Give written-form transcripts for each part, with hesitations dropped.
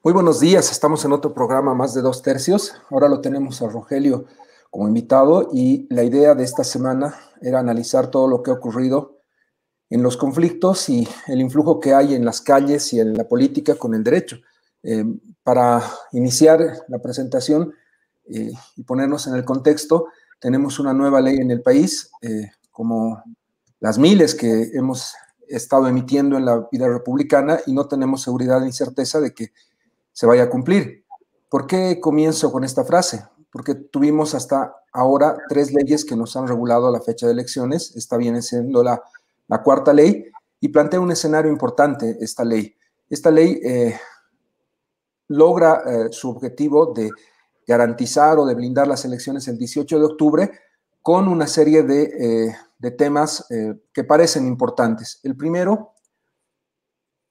Muy buenos días, estamos en otro programa más de 2/3. Ahora lo tenemos a Rogelio como invitado y la idea de esta semana era analizar todo lo que ha ocurrido en los conflictos y el influjo que hay en las calles y en la política con el derecho. Para iniciar la presentación y ponernos en el contexto, tenemos una nueva ley en el país, como las miles que hemos estado emitiendo en la vida republicana, y no tenemos seguridad ni certeza de que se vaya a cumplir. ¿Por qué comienzo con esta frase? Porque tuvimos hasta ahora 3 leyes que nos han regulado la fecha de elecciones. Esta viene siendo la cuarta ley y plantea un escenario importante esta ley. Esta ley logra su objetivo de garantizar o de blindar las elecciones el 18 de octubre con una serie de temas que parecen importantes. El primero,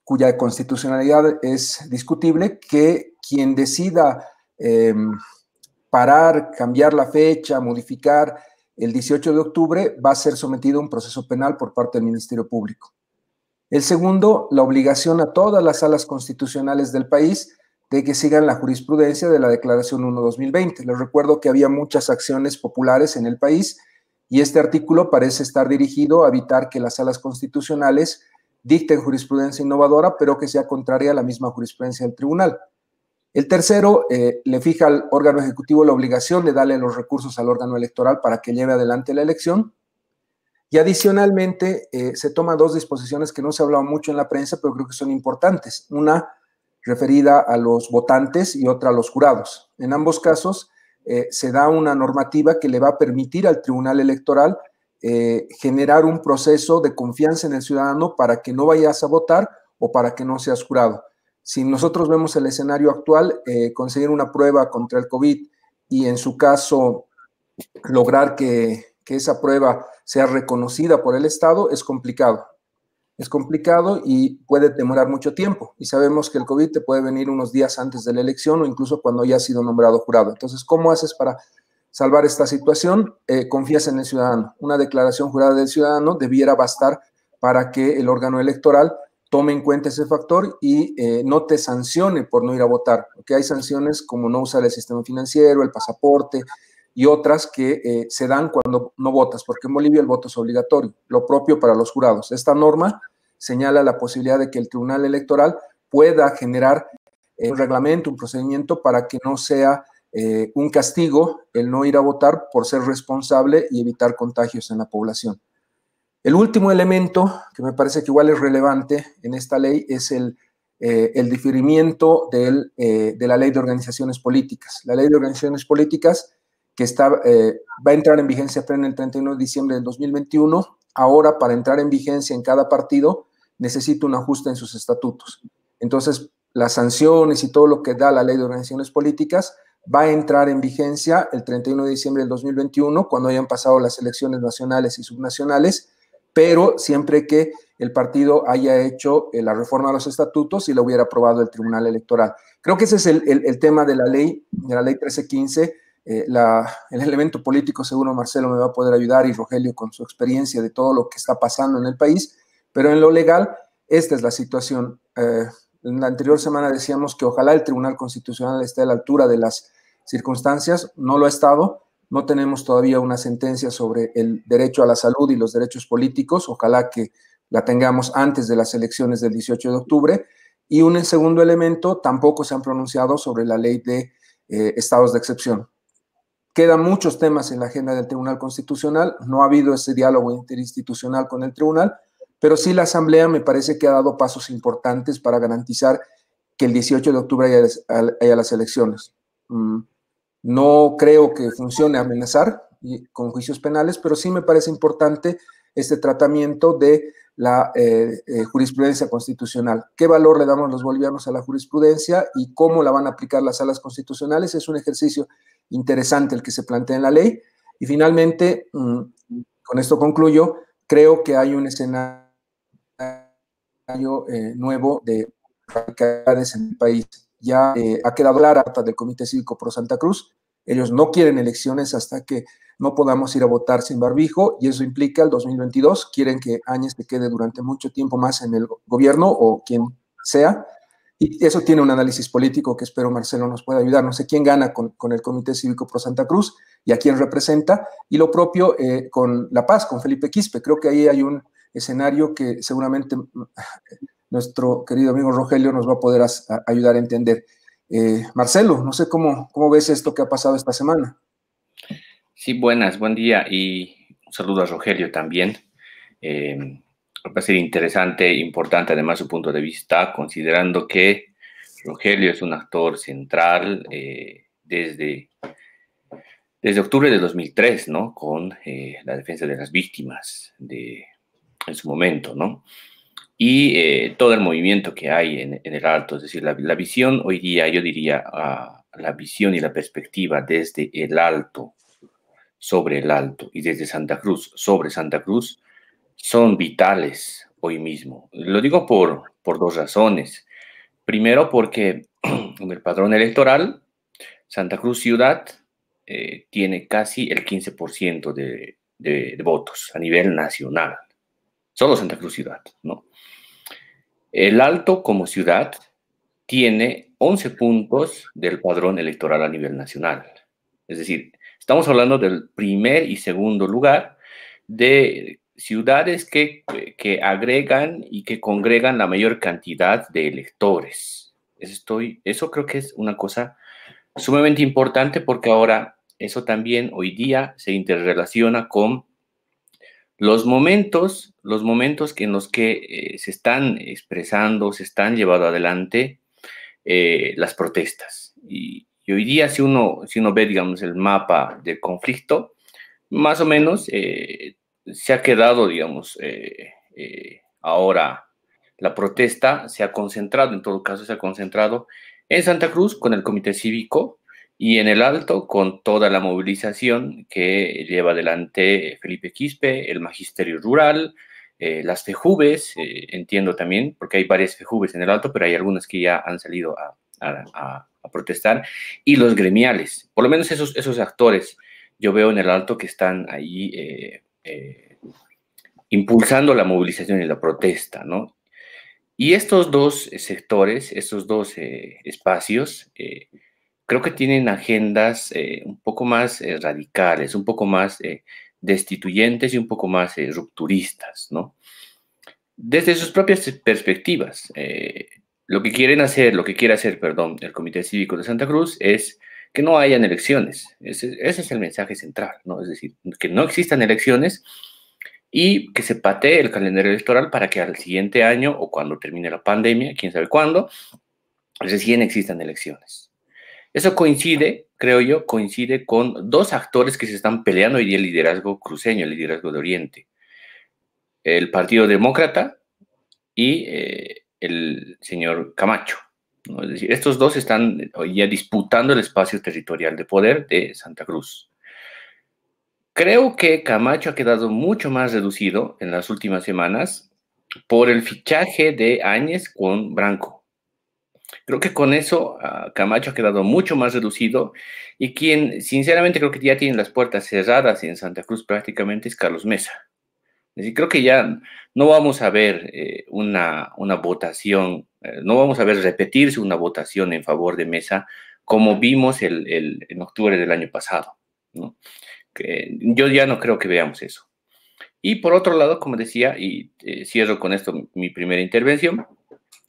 cuya constitucionalidad es discutible, que quien decida parar, cambiar la fecha, modificar el 18 de octubre, va a ser sometido a un proceso penal por parte del Ministerio Público. El segundo, la obligación a todas las salas constitucionales del país de que sigan la jurisprudencia de la Declaración 1/2020. Les recuerdo que había muchas acciones populares en el país y este artículo parece estar dirigido a evitar que las salas constitucionales dicten jurisprudencia innovadora, pero que sea contraria a la misma jurisprudencia del tribunal. El tercero, le fija al órgano ejecutivo la obligación de darle los recursos al órgano electoral para que lleve adelante la elección. Y adicionalmente, se toman 2 disposiciones que no se ha hablado mucho en la prensa, pero creo que son importantes. Una referida a los votantes y otra a los jurados. En ambos casos, se da una normativa que le va a permitir al Tribunal Electoral generar un proceso de confianza en el ciudadano para que no vayas a votar o para que no seas jurado. Si nosotros vemos el escenario actual, conseguir una prueba contra el COVID y en su caso lograr que esa prueba sea reconocida por el Estado es complicado. Es complicado y puede demorar mucho tiempo. Y sabemos que el COVID te puede venir unos días antes de la elección o incluso cuando ya has sido nombrado jurado. Entonces, ¿cómo haces para salvar esta situación? Confías en el ciudadano. Una declaración jurada del ciudadano debiera bastar para que el órgano electoral tome en cuenta ese factor y no te sancione por no ir a votar. Porque hay sanciones como no usar el sistema financiero, el pasaporte y otras que se dan cuando no votas, porque en Bolivia el voto es obligatorio, lo propio para los jurados. Esta norma señala la posibilidad de que el Tribunal Electoral pueda generar un reglamento, un procedimiento para que no sea un castigo el no ir a votar por ser responsable y evitar contagios en la población. El último elemento que me parece que igual es relevante en esta ley es el diferimiento de la Ley de Organizaciones Políticas. La Ley de Organizaciones Políticas que va a entrar en vigencia plena el 31 de diciembre del 2021, ahora para entrar en vigencia en cada partido necesita un ajuste en sus estatutos. Entonces, las sanciones y todo lo que da la Ley de Organizaciones Políticas va a entrar en vigencia el 31 de diciembre del 2021, cuando hayan pasado las elecciones nacionales y subnacionales, pero siempre que el partido haya hecho la reforma a los estatutos y la hubiera aprobado el Tribunal Electoral. Creo que ese es el tema de la ley 1315. El elemento político, seguro Marcelo me va a poder ayudar y Rogelio con su experiencia de todo lo que está pasando en el país, pero en lo legal, esta es la situación. En la anterior semana decíamos que ojalá el Tribunal Constitucional esté a la altura de las circunstancias, no lo ha estado, no tenemos todavía una sentencia sobre el derecho a la salud y los derechos políticos, ojalá que la tengamos antes de las elecciones del 18 de octubre, y un segundo elemento, tampoco se han pronunciado sobre la ley de estados de excepción. Quedan muchos temas en la agenda del Tribunal Constitucional, no ha habido ese diálogo interinstitucional con el Tribunal, pero sí la Asamblea me parece que ha dado pasos importantes para garantizar que el 18 de octubre haya las elecciones. No creo que funcione amenazar con juicios penales, pero sí me parece importante este tratamiento de la jurisprudencia constitucional. ¿Qué valor le damos los bolivianos a la jurisprudencia y cómo la van a aplicar las salas constitucionales? Es un ejercicio interesante el que se plantea en la ley. Y finalmente, con esto concluyo, creo que hay un escenario nuevo de radicalidades en el país. Ya ha quedado clara del Comité Cívico Pro Santa Cruz. Ellos no quieren elecciones hasta que no podamos ir a votar sin barbijo, y eso implica el 2022. Quieren que Áñez se quede durante mucho tiempo más en el gobierno o quien sea. Y eso tiene un análisis político que espero Marcelo nos pueda ayudar. No sé quién gana con el Comité Cívico Pro Santa Cruz y a quién representa, y lo propio con La Paz, con Felipe Quispe. Creo que ahí hay un escenario que seguramente nuestro querido amigo Rogelio nos va a poder ayudar a entender. Marcelo, no sé cómo ves esto que ha pasado esta semana. Sí, buenas, buen día y un saludo a Rogelio también. Me parece interesante, importante además su punto de vista, considerando que Rogelio es un actor central desde octubre de 2003, ¿no? Con la defensa de las víctimas en su momento, ¿no? Y todo el movimiento que hay en el Alto, es decir, la visión hoy día, yo diría, la visión y la perspectiva desde el Alto sobre el Alto y desde Santa Cruz sobre Santa Cruz son vitales hoy mismo. Lo digo por dos razones. Primero, porque en el padrón electoral, Santa Cruz Ciudad tiene casi el 15% de votos a nivel nacional. Solo Santa Cruz Ciudad, ¿no? El Alto como ciudad tiene 11 puntos del padrón electoral a nivel nacional. Es decir, estamos hablando del primer y segundo lugar de ciudades que agregan y que congregan la mayor cantidad de electores. Eso creo que es una cosa sumamente importante porque ahora eso también hoy día se interrelaciona con los momentos en los que se están expresando, se están llevando adelante las protestas. Y hoy día, si uno ve, digamos, el mapa del conflicto, más o menos se ha quedado, digamos, ahora la protesta se ha concentrado, en todo caso, se ha concentrado en Santa Cruz con el Comité Cívico y en el Alto con toda la movilización que lleva adelante Felipe Quispe, el Magisterio Rural, las FEJUVES, entiendo también, porque hay varias FEJUVES en el Alto, pero hay algunas que ya han salido a protestar, y los gremiales, por lo menos esos actores, yo veo en el Alto que están ahí impulsando la movilización y la protesta, ¿no? Y estos dos sectores, estos dos espacios, creo que tienen agendas un poco más radicales, un poco más destituyentes y un poco más rupturistas, ¿no? Desde sus propias perspectivas. Lo que quiere hacer, perdón, el Comité Cívico de Santa Cruz es que no hayan elecciones. Ese es el mensaje central, ¿no? Es decir, que no existan elecciones y que se patee el calendario electoral para que al siguiente año o cuando termine la pandemia, quién sabe cuándo, recién existan elecciones. Eso coincide, creo yo, coincide con dos actores que se están peleando hoy día el liderazgo cruceño, el liderazgo de Oriente. El Partido Demócrata y el señor Camacho, ¿no? Es decir, estos dos están hoy día disputando el espacio territorial de poder de Santa Cruz. Creo que Camacho ha quedado mucho más reducido en las últimas semanas por el fichaje de Áñez con Branco. Creo que con eso Camacho ha quedado mucho más reducido y quien sinceramente creo que ya tiene las puertas cerradas en Santa Cruz prácticamente es Carlos Mesa. Es decir, creo que ya no vamos a ver una votación, no vamos a ver repetirse una votación en favor de Mesa como vimos en octubre del año pasado, ¿no? Yo ya no creo que veamos eso. Y por otro lado, como decía, y cierro con esto mi primera intervención,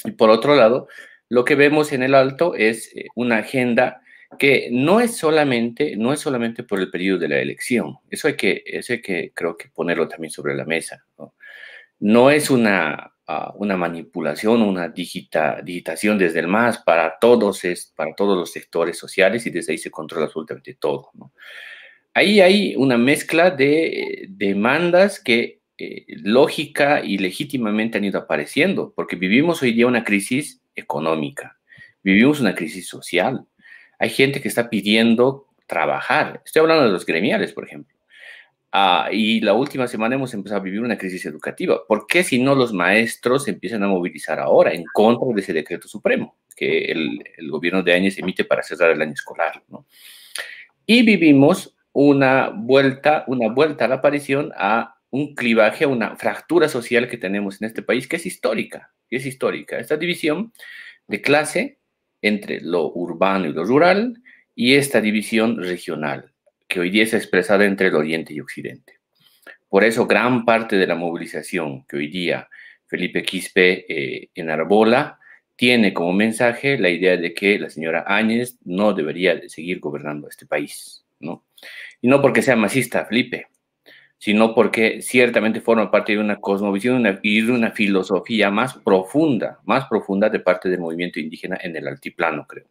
y por otro lado, lo que vemos en el Alto es una agenda que no es solamente por el periodo de la elección. Eso hay que creo que ponerlo también sobre la mesa, ¿no? No es una manipulación, una digitación desde el MAS para todos, para todos los sectores sociales y desde ahí se controla absolutamente todo, ¿no? Ahí hay una mezcla de demandas que lógica y legítimamente han ido apareciendo, porque vivimos hoy día una crisis económica, vivimos una crisis social. Hay gente que está pidiendo trabajar. Estoy hablando de los gremiales, por ejemplo. Y la última semana hemos empezado a vivir una crisis educativa. ¿Por qué si no los maestros empiezan a movilizar ahora en contra de ese decreto supremo que el gobierno de Áñez emite para cerrar el año escolar, ¿no? Y vivimos una vuelta a la aparición a un clivaje, a una fractura social que tenemos en este país que es histórica, Esta división de clase entre lo urbano y lo rural y esta división regional que hoy día es expresada entre el Oriente y Occidente. Por eso gran parte de la movilización que hoy día Felipe Quispe enarbola tiene como mensaje la idea de que la señora Áñez no debería de seguir gobernando este país, ¿no? Y no porque sea masista, Felipe, sino porque ciertamente forma parte de una cosmovisión y de una filosofía más profunda de parte del movimiento indígena en el altiplano, creo.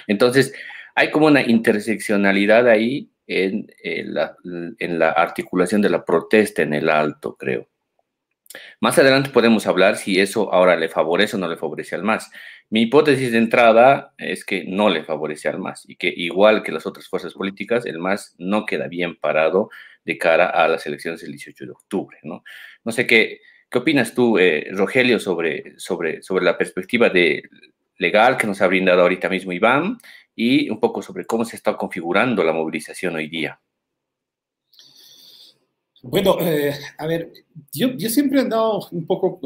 Entonces, hay como una interseccionalidad ahí en la articulación de la protesta en el alto, creo. Más adelante podemos hablar si eso ahora le favorece o no le favorece al MAS. Mi hipótesis de entrada es que no le favorece al MAS y que igual que las otras fuerzas políticas, el MAS no queda bien parado de cara a las elecciones del 18 de octubre, ¿no? No sé qué opinas tú, Rogelio, sobre la perspectiva legal que nos ha brindado ahorita mismo Iván y un poco sobre cómo se está configurando la movilización hoy día. Bueno, a ver, yo siempre he andado un poco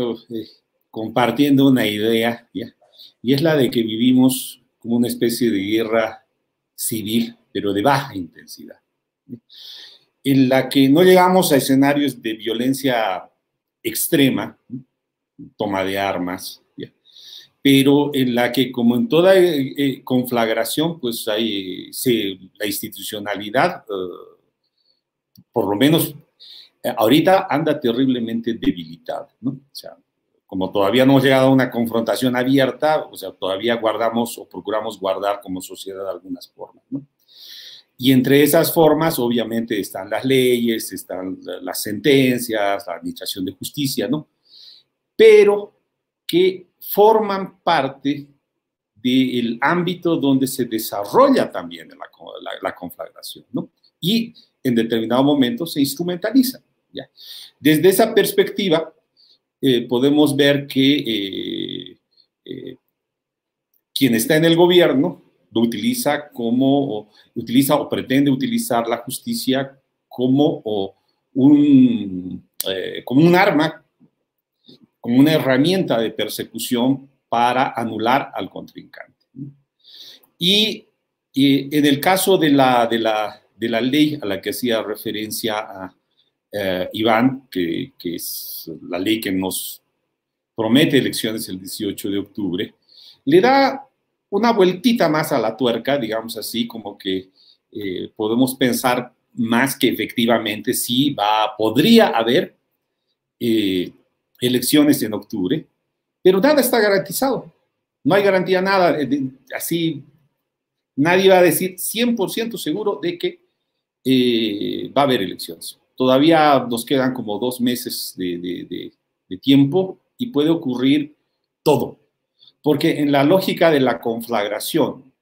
compartiendo una idea, ¿ya? Y es la de que vivimos como una especie de guerra civil, pero de baja intensidad, ¿ya? En la que no llegamos a escenarios de violencia extrema, toma de armas, ¿ya? Pero en la que, como en toda conflagración, pues hay la institucionalidad, por lo menos ahorita anda terriblemente debilitada, ¿no? O sea, como todavía no hemos llegado a una confrontación abierta, o sea, todavía guardamos o procuramos guardar como sociedad algunas formas, ¿no? Y entre esas formas, obviamente, están las leyes, están las sentencias, la administración de justicia, ¿no? Pero que forman parte del ámbito donde se desarrolla también la conflagración, ¿no? Y en determinado momento se instrumentaliza, ¿ya? Desde esa perspectiva, podemos ver que quien está en el gobierno lo utiliza o pretende utilizar la justicia como un arma, como una herramienta de persecución para anular al contrincante. Y en el caso de la ley a la que hacía referencia Iván, que es la ley que nos promete elecciones el 18 de octubre, le da una vueltita más a la tuerca, digamos así, como que podemos pensar más que efectivamente sí podría haber elecciones en octubre, pero nada está garantizado. No hay garantía nada, así nadie va a decir 100% seguro de que va a haber elecciones. Todavía nos quedan como 2 meses de tiempo y puede ocurrir todo. Porque en la lógica de la conflagración,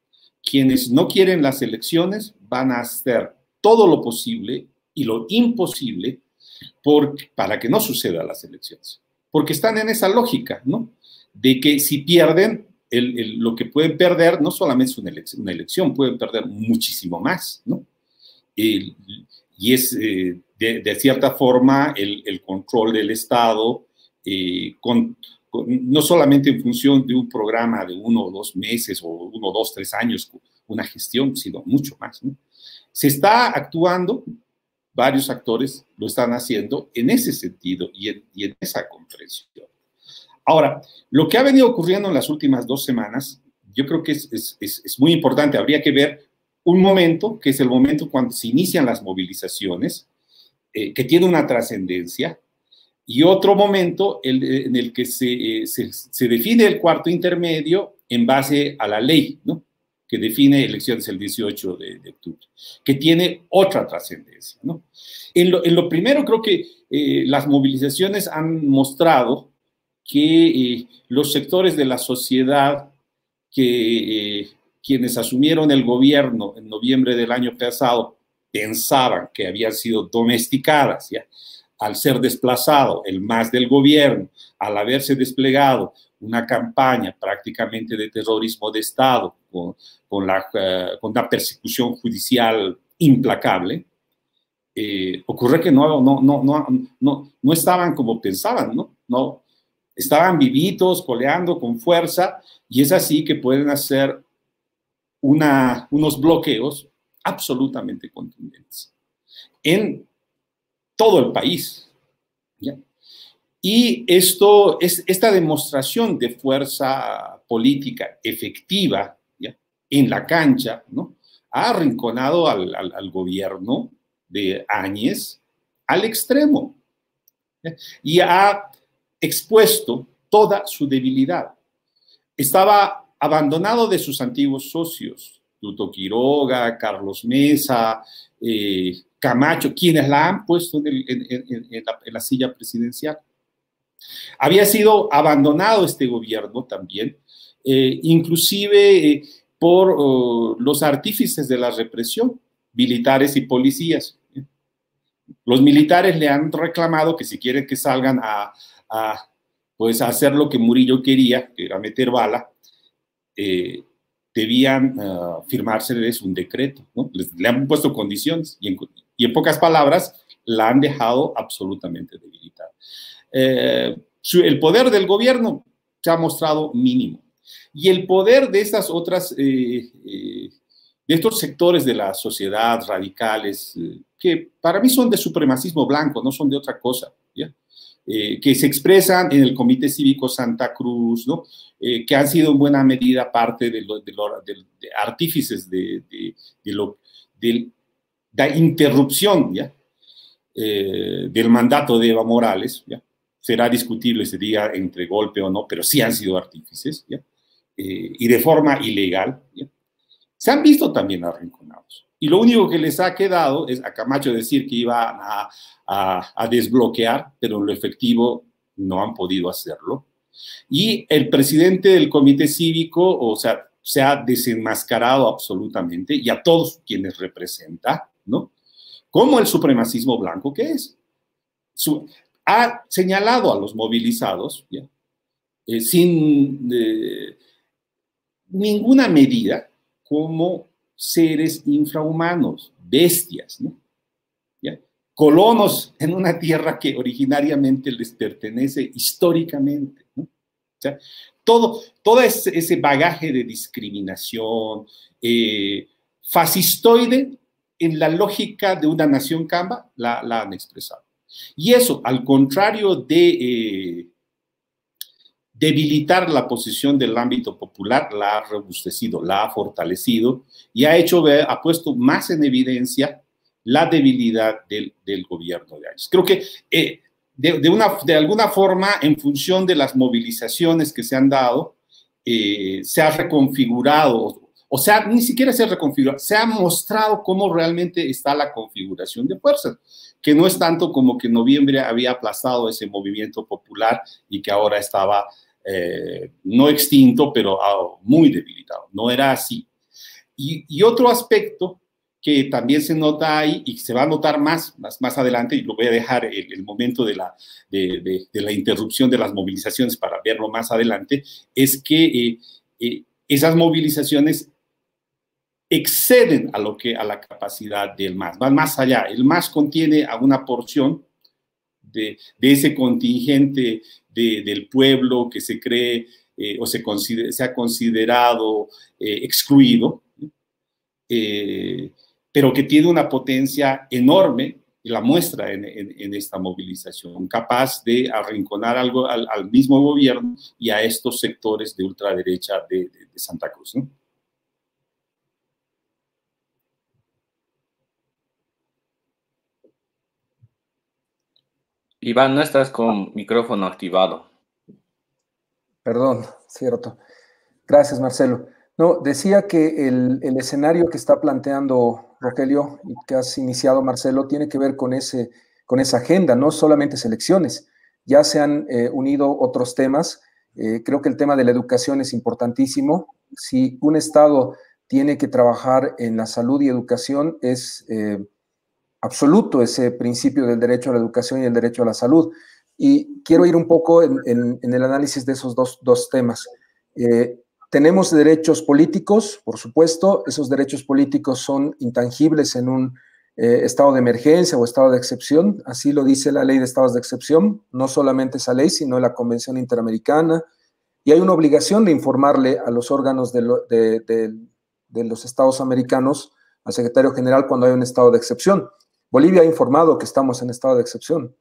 quienes no quieren las elecciones van a hacer todo lo posible y lo imposible para que no sucedan las elecciones. Porque están en esa lógica, ¿no? De que si pierden, lo que pueden perder no solamente es una elección, pueden perder muchísimo más, ¿no? Y es de cierta forma el control del Estado no solamente en función de un programa de 1 o 2 meses o 1, 2, 3 años, una gestión, sino mucho más, ¿no? Se está actuando, varios actores lo están haciendo en ese sentido y en esa comprensión. Ahora, lo que ha venido ocurriendo en las últimas 2 semanas, yo creo que es muy importante. Habría que ver un momento, que es el momento cuando se inician las movilizaciones, que tiene una trascendencia, y otro momento en el que se define el cuarto intermedio en base a la ley, ¿no? Que define elecciones el 18 de octubre, que tiene otra trascendencia, ¿no? En lo primero, creo que las movilizaciones han mostrado que los sectores de la sociedad quienes asumieron el gobierno en noviembre del año pasado pensaban que habían sido domesticadas, ¿ya? Al ser desplazado el MAS del gobierno, al haberse desplegado una campaña prácticamente de terrorismo de Estado con la persecución judicial implacable, ocurre que no estaban como pensaban, ¿no? Estaban vivitos, coleando con fuerza, y es así que pueden hacer unos bloqueos absolutamente contundentes en todo el país, ¿ya? Y esta demostración de fuerza política efectiva, ¿ya?, en la cancha, ¿no?, ha arrinconado al gobierno de Áñez al extremo, ¿ya?, y ha expuesto toda su debilidad. Estaba abandonado de sus antiguos socios, Tuto Quiroga, Carlos Mesa, Camacho, quienes la han puesto en la silla presidencial. Había sido abandonado este gobierno también, inclusive por los artífices de la represión, militares y policías. Los militares le han reclamado que si quieren que salgan pues a hacer lo que Murillo quería, que era meter bala, debían firmárseles un decreto, ¿no? Le han puesto condiciones y en pocas palabras la han dejado absolutamente debilitada. El poder del gobierno se ha mostrado mínimo, y el poder de estas otras, de estos sectores de la sociedad radicales, que para mí son de supremacismo blanco, no son de otra cosa, ¿ya?, que se expresan en el Comité Cívico Santa Cruz, ¿no?, que han sido en buena medida parte de artífices de la interrupción, ¿ya?, del mandato de Evo Morales, ¿ya? Será discutible ese día entre golpe o no, pero sí han sido artífices, ¿ya?, y de forma ilegal, ¿ya?, se han visto también arrinconados. Y lo único que les ha quedado es a Camacho decir que iba a desbloquear, pero en lo efectivo no han podido hacerlo. Y el presidente del comité cívico, o sea, se ha desenmascarado absolutamente, y a todos quienes representa, ¿no?, como el supremacismo blanco que es. Ha señalado a los movilizados, ¿ya?, sin ninguna medida, como seres infrahumanos, bestias, ¿no?, ¿ya?, colonos en una tierra que originariamente les pertenece históricamente, ¿no? O sea, todo ese bagaje de discriminación fascistoide en la lógica de una nación camba la han expresado. Y eso, al contrario de debilitar la posición del ámbito popular, la ha robustecido, la ha fortalecido y ha puesto más en evidencia la debilidad del gobierno de Áñez. Creo que de alguna forma, en función de las movilizaciones que se han dado, se ha reconfigurado, o sea, ni siquiera se ha reconfigurado, se ha mostrado cómo realmente está la configuración de fuerzas, que no es tanto como que en noviembre había aplazado ese movimiento popular y que ahora estaba no extinto, pero muy debilitado. No era así. Y otro aspecto que también se nota ahí y se va a notar más adelante, y lo voy a dejar el momento de la interrupción de las movilizaciones para verlo más adelante, es que esas movilizaciones exceden a la capacidad del MAS, van más allá. El MAS contiene a una porción de ese contingente del pueblo que se cree o se ha considerado excluido, pero que tiene una potencia enorme, y la muestra en esta movilización, capaz de arrinconar algo al mismo gobierno y a estos sectores de ultraderecha de Santa Cruz, ¿no? Iván, no estás con micrófono activado. Perdón, cierto. Gracias, Marcelo. No, decía que el escenario que está planteando Rogelio y que has iniciado, Marcelo, tiene que ver con esa agenda, no solamente elecciones. Ya se han unido otros temas. Creo que el tema de la educación es importantísimo. Si un Estado tiene que trabajar en la salud y educación, es absoluto ese principio del derecho a la educación y el derecho a la salud. Y quiero ir un poco en el análisis de esos dos temas. Tenemos derechos políticos, por supuesto, esos derechos políticos son intangibles en estado de emergencia o estado de excepción, así lo dice la ley de estados de excepción, no solamente esa ley, sino la Convención Interamericana, y hay una obligación de informarle a los órganos de los estados americanos, al secretario general, cuando hay un estado de excepción. Bolivia ha informado que estamos en estado de excepción.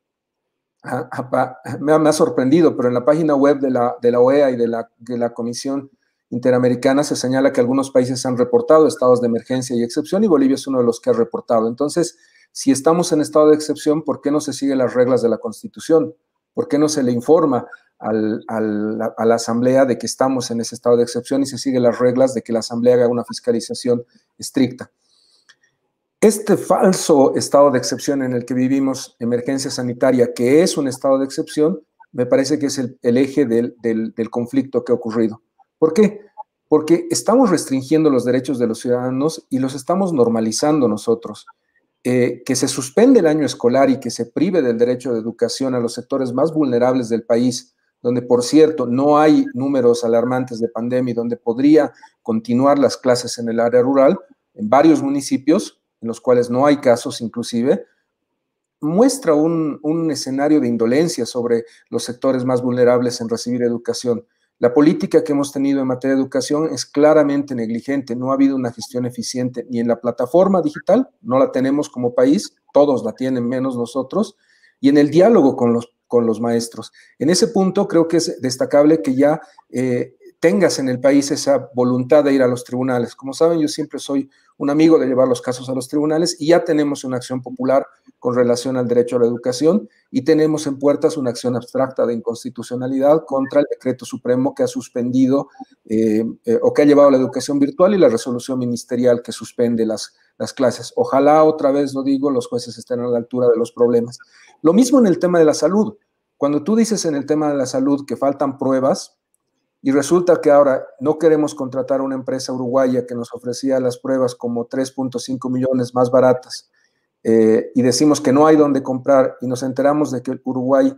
Me ha sorprendido, pero en la página web de la OEA y de la Comisión Interamericana se señala que algunos países han reportado estados de emergencia y excepción, y Bolivia es uno de los que ha reportado. Entonces, si estamos en estado de excepción, ¿por qué no se siguen las reglas de la Constitución? ¿Por qué no se le informa a la Asamblea de que estamos en ese estado de excepción y se siguen las reglas de que la Asamblea haga una fiscalización estricta? Este falso estado de excepción en el que vivimos, emergencia sanitaria, que es un estado de excepción, me parece que es el eje del conflicto que ha ocurrido. ¿Por qué? Porque estamos restringiendo los derechos de los ciudadanos y los estamos normalizando nosotros. Que se suspende el año escolar y que se prive del derecho de educación a los sectores más vulnerables del país, donde, por cierto, no hay números alarmantes de pandemia y donde podría continuar las clases en el área rural, en varios municipios, en los cuales no hay casos inclusive, muestra un escenario de indolencia sobre los sectores más vulnerables en recibir educación. La política que hemos tenido en materia de educación es claramente negligente, no ha habido una gestión eficiente ni en la plataforma digital, no la tenemos como país, todos la tienen menos nosotros, y en el diálogo con los maestros. En ese punto creo que es destacable que ya tengas en el país esa voluntad de ir a los tribunales. Como saben, yo siempre soy un amigo de llevar los casos a los tribunales y ya tenemos una acción popular con relación al derecho a la educación y tenemos en puertas una acción abstracta de inconstitucionalidad contra el decreto supremo que ha suspendido o que ha llevado a la educación virtual y la resolución ministerial que suspende las clases. Ojalá, otra vez lo digo, los jueces estén a la altura de los problemas. Lo mismo en el tema de la salud. Cuando tú dices en el tema de la salud que faltan pruebas, y resulta que ahora no queremos contratar a una empresa uruguaya que nos ofrecía las pruebas como 3.5 millones más baratas, y decimos que no hay donde comprar, y nos enteramos de que Uruguay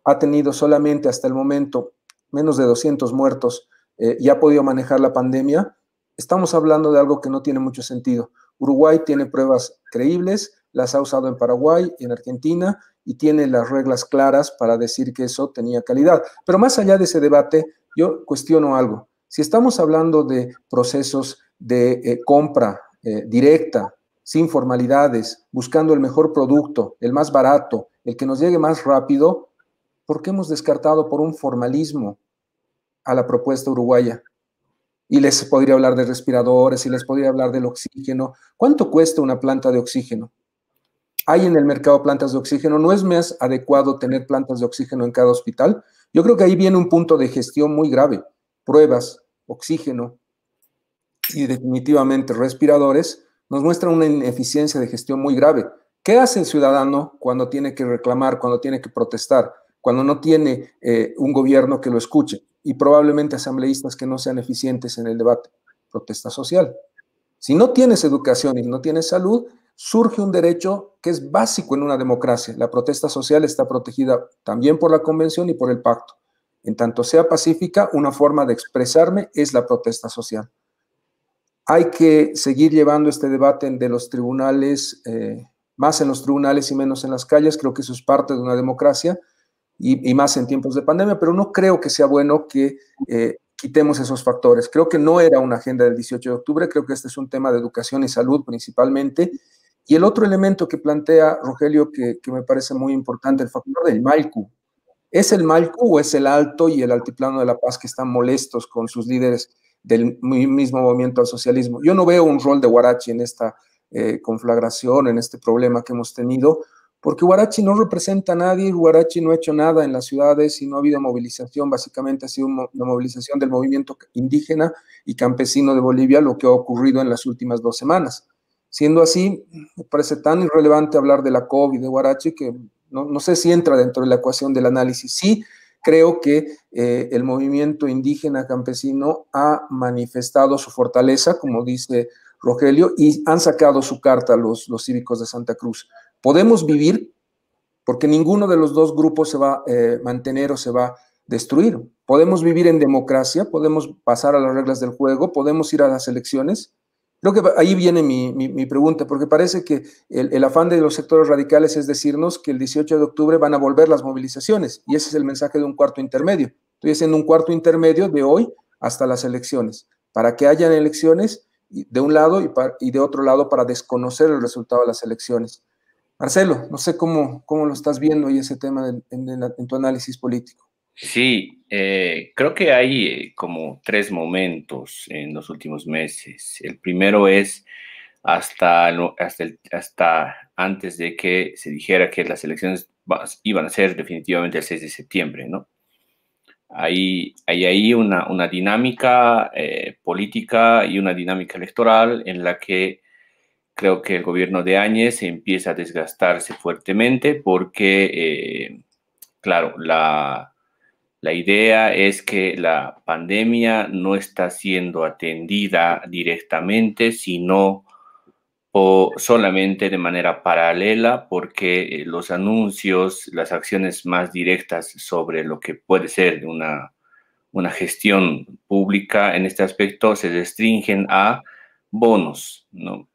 ha tenido solamente hasta el momento menos de 200 muertos y ha podido manejar la pandemia, estamos hablando de algo que no tiene mucho sentido. Uruguay tiene pruebas creíbles, las ha usado en Paraguay y en Argentina, y tiene las reglas claras para decir que eso tenía calidad. Pero más allá de ese debate, yo cuestiono algo. Si estamos hablando de procesos de compra directa, sin formalidades, buscando el mejor producto, el más barato, el que nos llegue más rápido, ¿por qué hemos descartado por un formalismo a la propuesta uruguaya? Y les podría hablar de respiradores, y les podría hablar del oxígeno. ¿Cuánto cuesta una planta de oxígeno? ¿Hay en el mercado plantas de oxígeno? ¿No es más adecuado tener plantas de oxígeno en cada hospital? Yo creo que ahí viene un punto de gestión muy grave. Pruebas, oxígeno y definitivamente respiradores nos muestran una ineficiencia de gestión muy grave. ¿Qué hace el ciudadano cuando tiene que reclamar, cuando tiene que protestar, cuando no tiene un gobierno que lo escuche? Y probablemente asambleístas que no sean eficientes en el debate. Protesta social. Si no tienes educación y no tienes salud, surge un derecho que es básico en una democracia. La protesta social está protegida también por la Convención y por el Pacto. En tanto sea pacífica, una forma de expresarme es la protesta social. Hay que seguir llevando este debate de los tribunales, más en los tribunales y menos en las calles. Creo que eso es parte de una democracia y más en tiempos de pandemia, pero no creo que sea bueno que quitemos esos factores. Creo que no era una agenda del 18 de octubre, creo que este es un tema de educación y salud principalmente. Y el otro elemento que plantea Rogelio, que me parece muy importante, el factor del Malcu. ¿Es el Malcu o es el Alto y el Altiplano de la Paz que están molestos con sus líderes del mismo movimiento al socialismo? Yo no veo un rol de Huarachi en esta conflagración, en este problema que hemos tenido, porque Huarachi no representa a nadie, Huarachi no ha hecho nada en las ciudades y no ha habido movilización, básicamente ha sido una movilización del movimiento indígena y campesino de Bolivia, lo que ha ocurrido en las últimas 2 semanas. Siendo así, me parece tan irrelevante hablar de la COVID de Huarachi que no sé si entra dentro de la ecuación del análisis. Sí, creo que el movimiento indígena campesino ha manifestado su fortaleza, como dice Rogelio, y han sacado su carta los cívicos de Santa Cruz. Podemos vivir, porque ninguno de los dos grupos se va a mantener o se va a destruir. Podemos vivir en democracia, podemos pasar a las reglas del juego, podemos ir a las elecciones, Creo que ahí viene mi pregunta, porque parece que el afán de los sectores radicales es decirnos que el 18 de octubre van a volver las movilizaciones, y ese es el mensaje de un cuarto intermedio. Estoy haciendo un cuarto intermedio de hoy hasta las elecciones, para que hayan elecciones de un lado y de otro lado para desconocer el resultado de las elecciones. Marcelo, no sé cómo lo estás viendo y ese tema en tu análisis político. Sí, creo que hay como tres momentos en los últimos meses. El primero es hasta antes de que se dijera que las elecciones iban a ser definitivamente el 6 de septiembre, ¿no? Hay ahí una dinámica política y una dinámica electoral en la que creo que el gobierno de Áñez empieza a desgastarse fuertemente porque, claro, la idea es que la pandemia no está siendo atendida directamente, sino solamente de manera paralela, porque los anuncios, las acciones más directas sobre lo que puede ser una gestión pública en este aspecto se restringen a bonos, ¿no?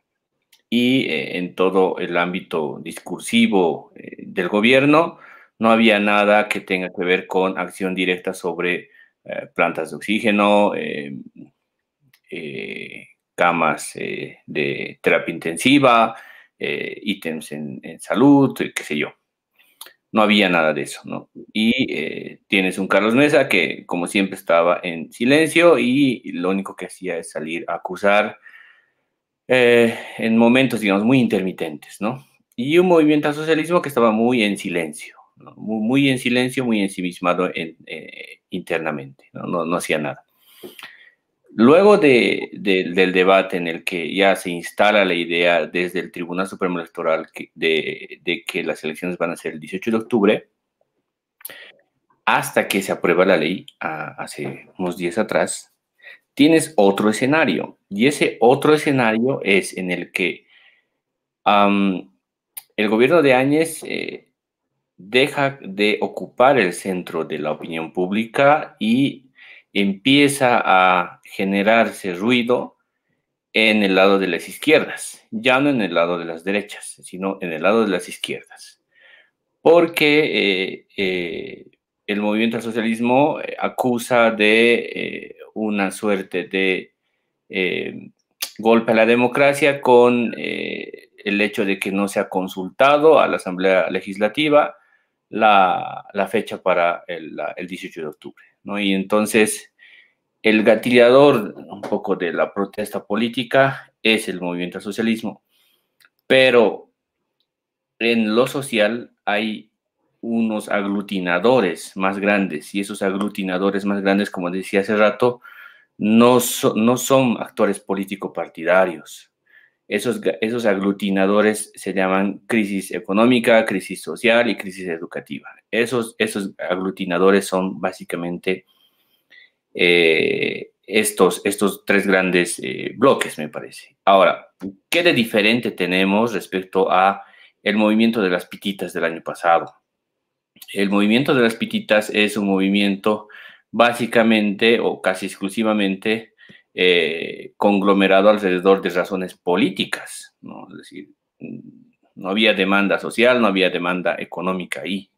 Y en todo el ámbito discursivo del gobierno no había nada que tenga que ver con acción directa sobre plantas de oxígeno, camas de terapia intensiva, ítems en salud, qué sé yo. No había nada de eso, ¿no? Y tienes un Carlos Mesa que, como siempre, estaba en silencio y lo único que hacía es salir a acusar en momentos, digamos, muy intermitentes, ¿no? Y un movimiento al socialismo que estaba muy en silencio, ¿no? Muy en silencio, muy ensimismado internamente, ¿no? No hacía nada. Luego del debate en el que ya se instala la idea desde el Tribunal Supremo Electoral de que las elecciones van a ser el 18 de octubre, hasta que se aprueba la ley hace unos días atrás, tienes otro escenario. Y ese otro escenario es en el que el gobierno de Áñez deja de ocupar el centro de la opinión pública y empieza a generarse ruido en el lado de las izquierdas, ya no en el lado de las derechas, sino en el lado de las izquierdas. Porque el movimiento al socialismo acusa de una suerte de golpe a la democracia con el hecho de que no se ha consultado a la Asamblea Legislativa la fecha para el 18 de octubre, ¿no? Y entonces el gatillador un poco de la protesta política es el movimiento al socialismo, pero en lo social hay unos aglutinadores más grandes y esos aglutinadores más grandes, como decía hace rato, no son actores político-partidarios. Esos aglutinadores se llaman crisis económica, crisis social y crisis educativa. Esos aglutinadores son básicamente estos tres grandes bloques, me parece. Ahora, ¿qué de diferente tenemos respecto a el movimiento de las pititas del año pasado? El movimiento de las pititas es un movimiento básicamente o casi exclusivamente conglomerado alrededor de razones políticas, ¿no? Es decir, no había demanda social, no había demanda económica ahí.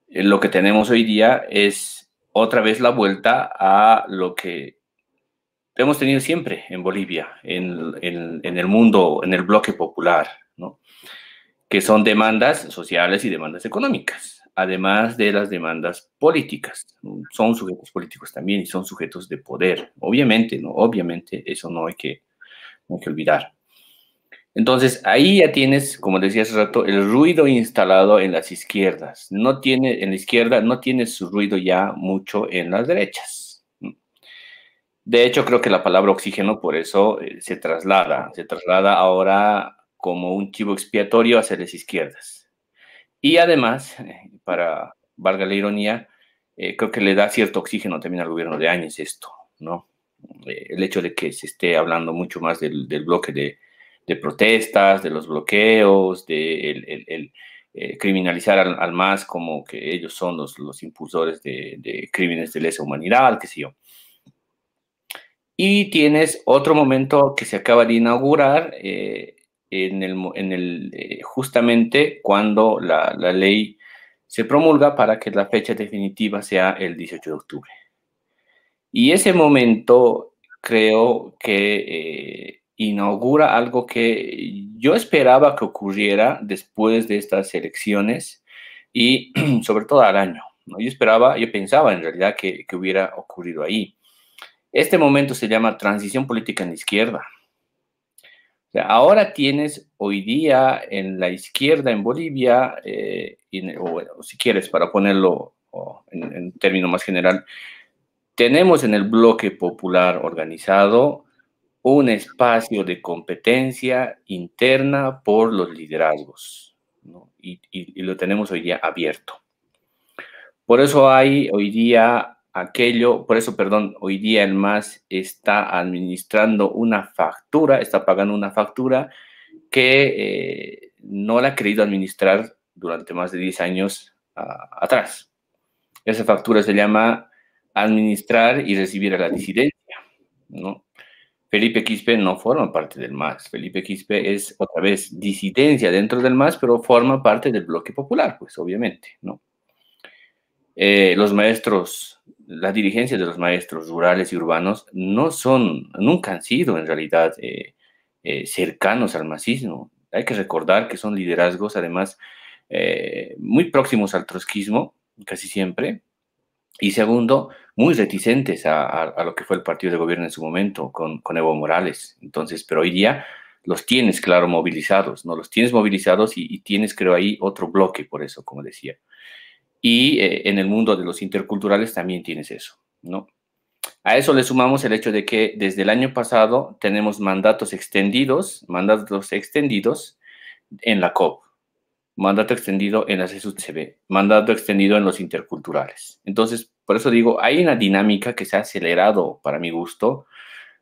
Lo que tenemos hoy día es otra vez la vuelta a lo que hemos tenido siempre en Bolivia, en el mundo, en el bloque popular, ¿no? Que son demandas sociales y demandas económicas, además de las demandas políticas. Son sujetos políticos también y son sujetos de poder, obviamente, ¿no? Obviamente, eso no hay que olvidar. Entonces, ahí ya tienes, como decía hace rato, el ruido instalado en las izquierdas. En la izquierda no tienes su ruido ya mucho en las derechas. De hecho, creo que la palabra oxígeno por eso se traslada ahora como un chivo expiatorio hacia las izquierdas. Y además, valga la ironía, creo que le da cierto oxígeno también al gobierno de Áñez esto, ¿no? El hecho de que se esté hablando mucho más del bloque de protestas, de los bloqueos, de criminalizar al MAS como que ellos son los impulsores de crímenes de lesa humanidad, qué sé yo. Y tienes otro momento que se acaba de inaugurar justamente cuando la ley se promulga para que la fecha definitiva sea el 18 de octubre. Y ese momento creo que inaugura algo que yo esperaba que ocurriera después de estas elecciones y sobre todo al año, ¿no? Yo pensaba en realidad que hubiera ocurrido ahí. Este momento se llama transición política en la izquierda. O sea, ahora tienes hoy día en la izquierda en Bolivia, o bueno, si quieres, para ponerlo en término más general, tenemos en el bloque popular organizado un espacio de competencia interna por los liderazgos, ¿no? Y lo tenemos hoy día abierto. Por eso hay hoy día hoy día el MAS está administrando una factura, está pagando una factura que no la ha querido administrar durante más de 10 años atrás. Esa factura se llama administrar y recibir a la disidencia, ¿no? Felipe Quispe no forma parte del MAS. Felipe Quispe es otra vez disidencia dentro del MAS, pero forma parte del bloque popular, pues obviamente, ¿no? Los maestros, la dirigencia de los maestros rurales y urbanos nunca han sido en realidad cercanos al masismo. Hay que recordar que son liderazgos, además, muy próximos al trotskismo, casi siempre, y segundo, muy reticentes a lo que fue el partido de gobierno en su momento, con Evo Morales. Entonces, pero hoy día los tienes, claro, movilizados, ¿no? Los tienes movilizados y tienes, creo, ahí otro bloque, por eso, como decía. Y en el mundo de los interculturales también tienes eso, ¿no? A eso le sumamos el hecho de que desde el año pasado tenemos mandatos extendidos en la COP, mandato extendido en la CSUCB, mandato extendido en los interculturales. Entonces, por eso digo, hay una dinámica que se ha acelerado, para mi gusto,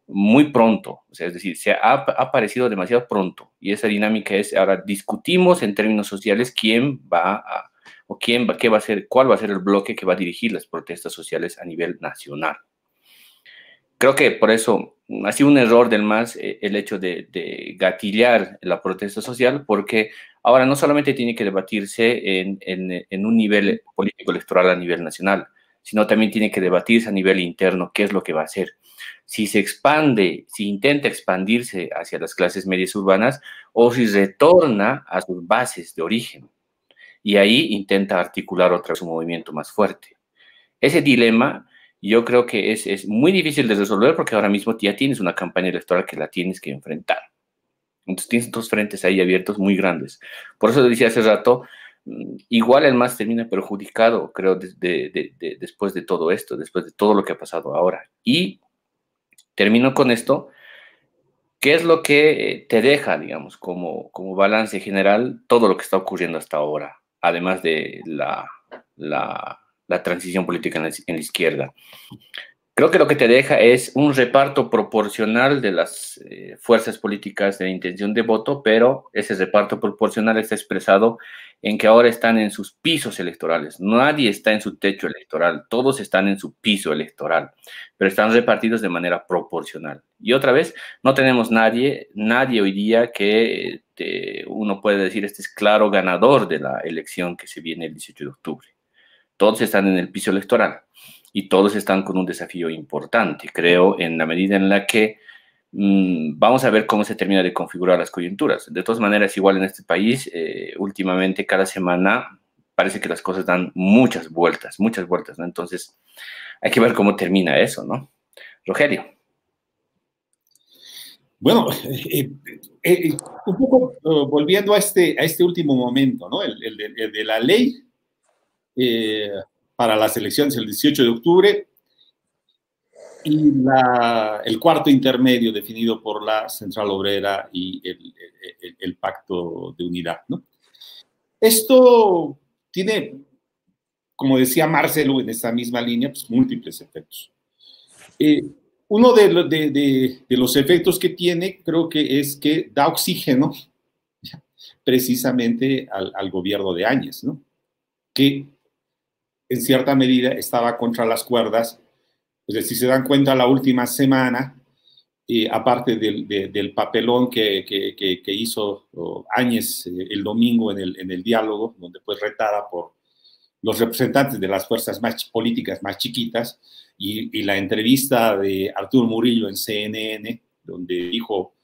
muy pronto. O sea, es decir, se ha aparecido demasiado pronto. Y esa dinámica es, ahora discutimos en términos sociales quién va a, o quién va, qué va a ser, cuál va a ser el bloque que va a dirigir las protestas sociales a nivel nacional. Creo que por eso ha sido un error del MAS el hecho de gatillar la protesta social, porque ahora no solamente tiene que debatirse en un nivel político electoral a nivel nacional, sino también tiene que debatirse a nivel interno qué es lo que va a hacer. Si se expande, si intenta expandirse hacia las clases medias urbanas o si retorna a sus bases de origen. Y ahí intenta articular otra vez un movimiento más fuerte. Ese dilema yo creo que es muy difícil de resolver porque ahora mismo ya tienes una campaña electoral que la tienes que enfrentar. Entonces tienes dos frentes ahí abiertos muy grandes. Por eso decía hace rato, igual el MAS termina perjudicado, creo, después de todo esto, después de todo lo que ha pasado ahora. Y termino con esto. ¿Qué es lo que te deja, digamos, como balance general todo lo que está ocurriendo hasta ahora, además de la transición política en la izquierda? Creo que lo que te deja es un reparto proporcional de las fuerzas políticas de intención de voto, pero ese reparto proporcional está expresado en que ahora están en sus pisos electorales. Nadie está en su techo electoral, todos están en su piso electoral, pero están repartidos de manera proporcional. Y otra vez, no tenemos nadie hoy día que uno puede decir este es claro ganador de la elección que se viene el 18 de octubre. Todos están en el piso electoral. Y todos están con un desafío importante, creo, en la medida en la que vamos a ver cómo se termina de configurar las coyunturas. De todas maneras, igual en este país, últimamente, cada semana, parece que las cosas dan muchas vueltas, ¿no? Entonces, hay que ver cómo termina eso, ¿no? Rogelio. Bueno, un poco volviendo a este último momento, ¿no? El de la ley para las elecciones el 18 de octubre y el cuarto intermedio definido por la Central Obrera y el Pacto de Unidad, ¿no? Esto tiene, como decía Marcelo en esta misma línea, pues múltiples efectos. Uno de los efectos que tiene, creo que es que da oxígeno precisamente al gobierno de Áñez, ¿no? Que en cierta medida estaba contra las cuerdas. Pues si se dan cuenta, la última semana aparte del papelón que hizo Áñez el domingo en el diálogo, donde fue retada por los representantes de las fuerzas políticas más chiquitas, y la entrevista de Arturo Murillo en CNN, donde dijo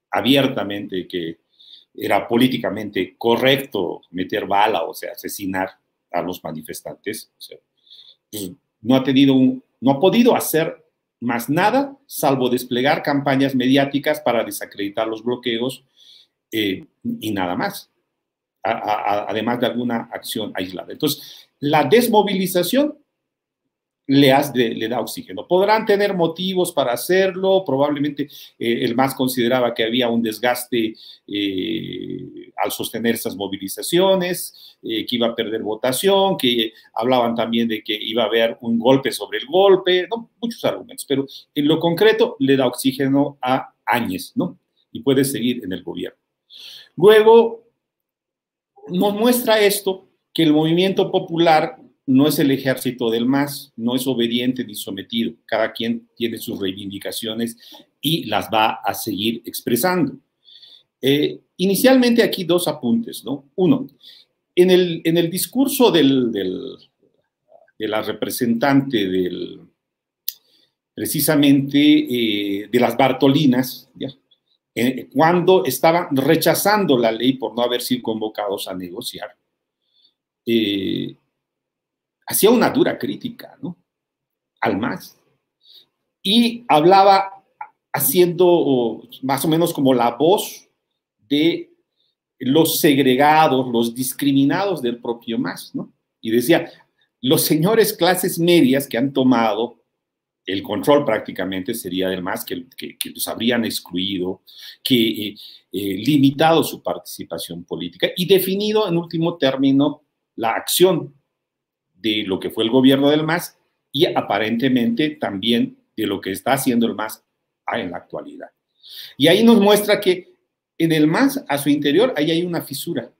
abiertamente que era políticamente correcto meter bala, o sea, asesinar a los manifestantes. O sea, pues, no ha podido hacer más nada salvo desplegar campañas mediáticas para desacreditar los bloqueos y nada más, además de alguna acción aislada. Entonces, la desmovilización le da oxígeno. Podrán tener motivos para hacerlo, probablemente el MAS consideraba que había un desgaste al sostener esas movilizaciones, que iba a perder votación, que hablaban también de que iba a haber un golpe sobre el golpe, ¿no? Muchos argumentos, pero en lo concreto le da oxígeno a Áñez, ¿no? Y puede seguir en el gobierno. Luego nos muestra esto, que el movimiento popular no es el ejército del MAS, no es obediente ni sometido. Cada quien tiene sus reivindicaciones y las va a seguir expresando. Inicialmente aquí dos apuntes, ¿no? Uno, en el discurso de la representante precisamente de las Bartolinas, ¿ya? Cuando estaban rechazando la ley por no haber sido convocados a negociar, hacía una dura crítica, ¿no?, al MAS, y hablaba haciendo más o menos como la voz de los segregados, los discriminados del propio MAS, ¿no? Y decía, los señores clases medias que han tomado el control prácticamente sería del MAS, que los habrían excluido, que limitado su participación política y definido en último término la acción de lo que fue el gobierno del MAS y aparentemente también de lo que está haciendo el MAS en la actualidad. Y ahí nos muestra que en el MAS, a su interior, ahí hay una fisura.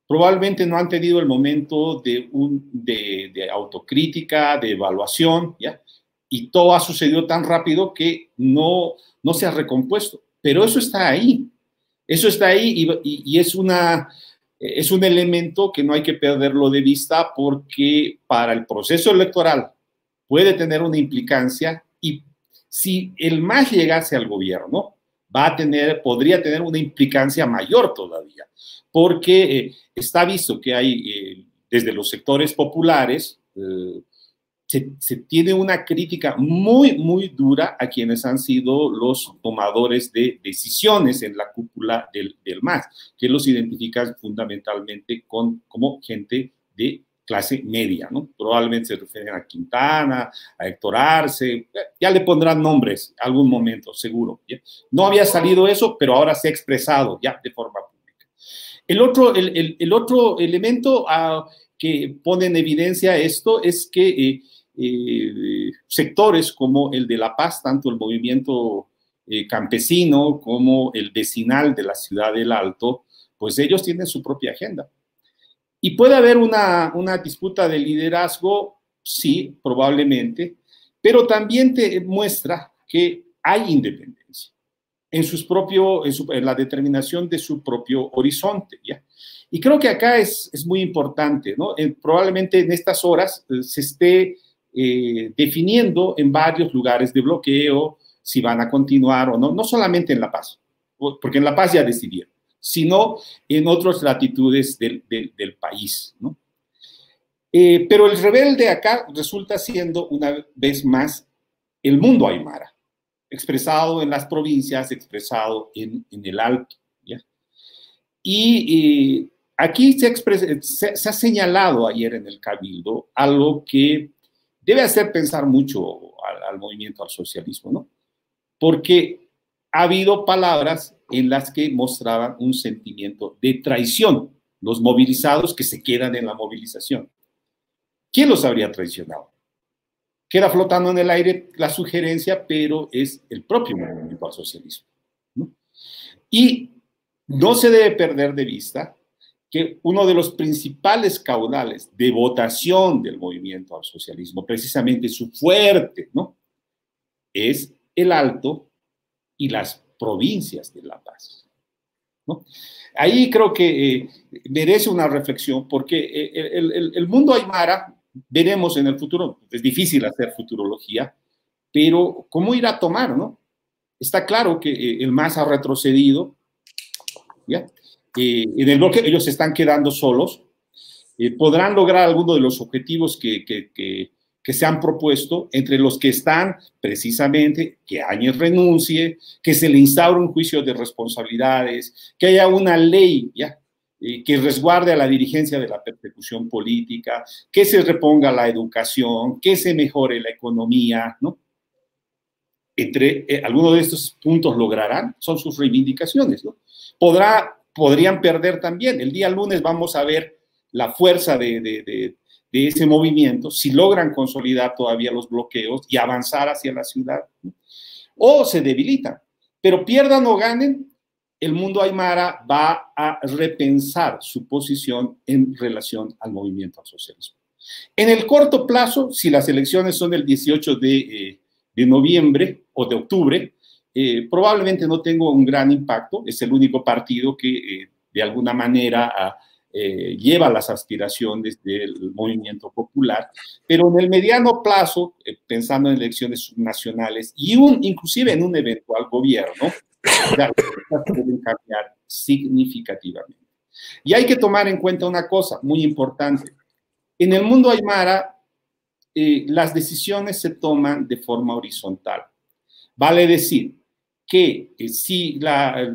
Probablemente no han tenido el momento de autocrítica, de evaluación, ¿ya? Y todo ha sucedido tan rápido que no se ha recompuesto. Pero eso está ahí. Eso está ahí y es un elemento que no hay que perderlo de vista, porque para el proceso electoral puede tener una implicancia, y si el MAS llegase al gobierno, podría tener una implicancia mayor todavía, porque está visto que hay desde los sectores populares se tiene una crítica muy, muy dura a quienes han sido los tomadores de decisiones en la cúpula del MAS, que los identifican fundamentalmente como gente de clase media, ¿no? Probablemente se refieren a Quintana, a Héctor Arce, ya le pondrán nombres algún momento, seguro, ¿ya? No había salido eso, pero ahora se ha expresado ya de forma pública. El otro elemento que pone en evidencia esto es que sectores como el de La Paz, tanto el movimiento campesino como el vecinal de la ciudad del Alto, pues ellos tienen su propia agenda. Y puede haber una disputa de liderazgo, sí, probablemente, pero también te muestra que hay independencia en la determinación de su propio horizonte, ¿ya? Y creo que acá es muy importante, ¿no? Probablemente en estas horas se esté definiendo en varios lugares de bloqueo si van a continuar o no, no solamente en La Paz, porque en La Paz ya decidieron, sino en otras latitudes del país, ¿no? Pero el rebelde acá resulta siendo una vez más el mundo aymara, expresado en las provincias, expresado en el Alto, ¿ya? Y aquí se ha señalado ayer en el Cabildo algo que debe hacer pensar mucho al movimiento al socialismo, ¿no? Porque ha habido palabras en las que mostraban un sentimiento de traición, los movilizados que se quedan en la movilización. ¿Quién los habría traicionado? Queda flotando en el aire la sugerencia, pero es el propio movimiento al socialismo, ¿no? Y no se debe perder de vista que uno de los principales caudales de votación del movimiento al socialismo, precisamente su fuerte, ¿no?, es el Alto y las provincias de La Paz, ¿no? Ahí creo que merece una reflexión, porque el mundo aymara, veremos en el futuro, es difícil hacer futurología, pero ¿cómo irá a tomar, no? Está claro que el MAS ha retrocedido, ¿ya? En el bloque ellos se están quedando solos, podrán lograr algunos de los objetivos que se han propuesto, entre los que están precisamente que Áñez renuncie, que se le instaure un juicio de responsabilidades, que haya una ley, ¿ya? Que resguarde a la dirigencia de la persecución política, que se reponga la educación, que se mejore la economía, ¿no? Entre algunos de estos puntos lograrán, son sus reivindicaciones, ¿no? Podrían perder también. El día lunes vamos a ver la fuerza de ese movimiento, si logran consolidar todavía los bloqueos y avanzar hacia la ciudad, ¿no? O se debilitan. Pero pierdan o ganen, el mundo aymara va a repensar su posición en relación al movimiento al socialismo. En el corto plazo, si las elecciones son el 18 de noviembre o de octubre, probablemente no tenga un gran impacto. Es el único partido que de alguna manera lleva las aspiraciones del movimiento popular, pero en el mediano plazo, pensando en elecciones subnacionales y inclusive en un eventual gobierno, las cosas pueden cambiar significativamente. Y hay que tomar en cuenta una cosa muy importante. En el mundo aymara, las decisiones se toman de forma horizontal. Vale decir que si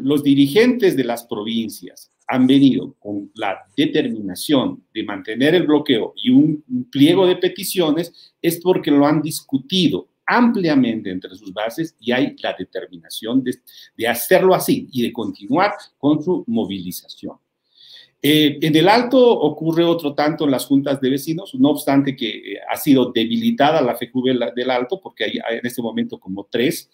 los dirigentes de las provincias han venido con la determinación de mantener el bloqueo y un pliego de peticiones, es porque lo han discutido ampliamente entre sus bases y hay la determinación de hacerlo así y de continuar con su movilización. En el Alto ocurre otro tanto en las juntas de vecinos, no obstante que ha sido debilitada la FEJUVE del Alto, porque hay en este momento como 3,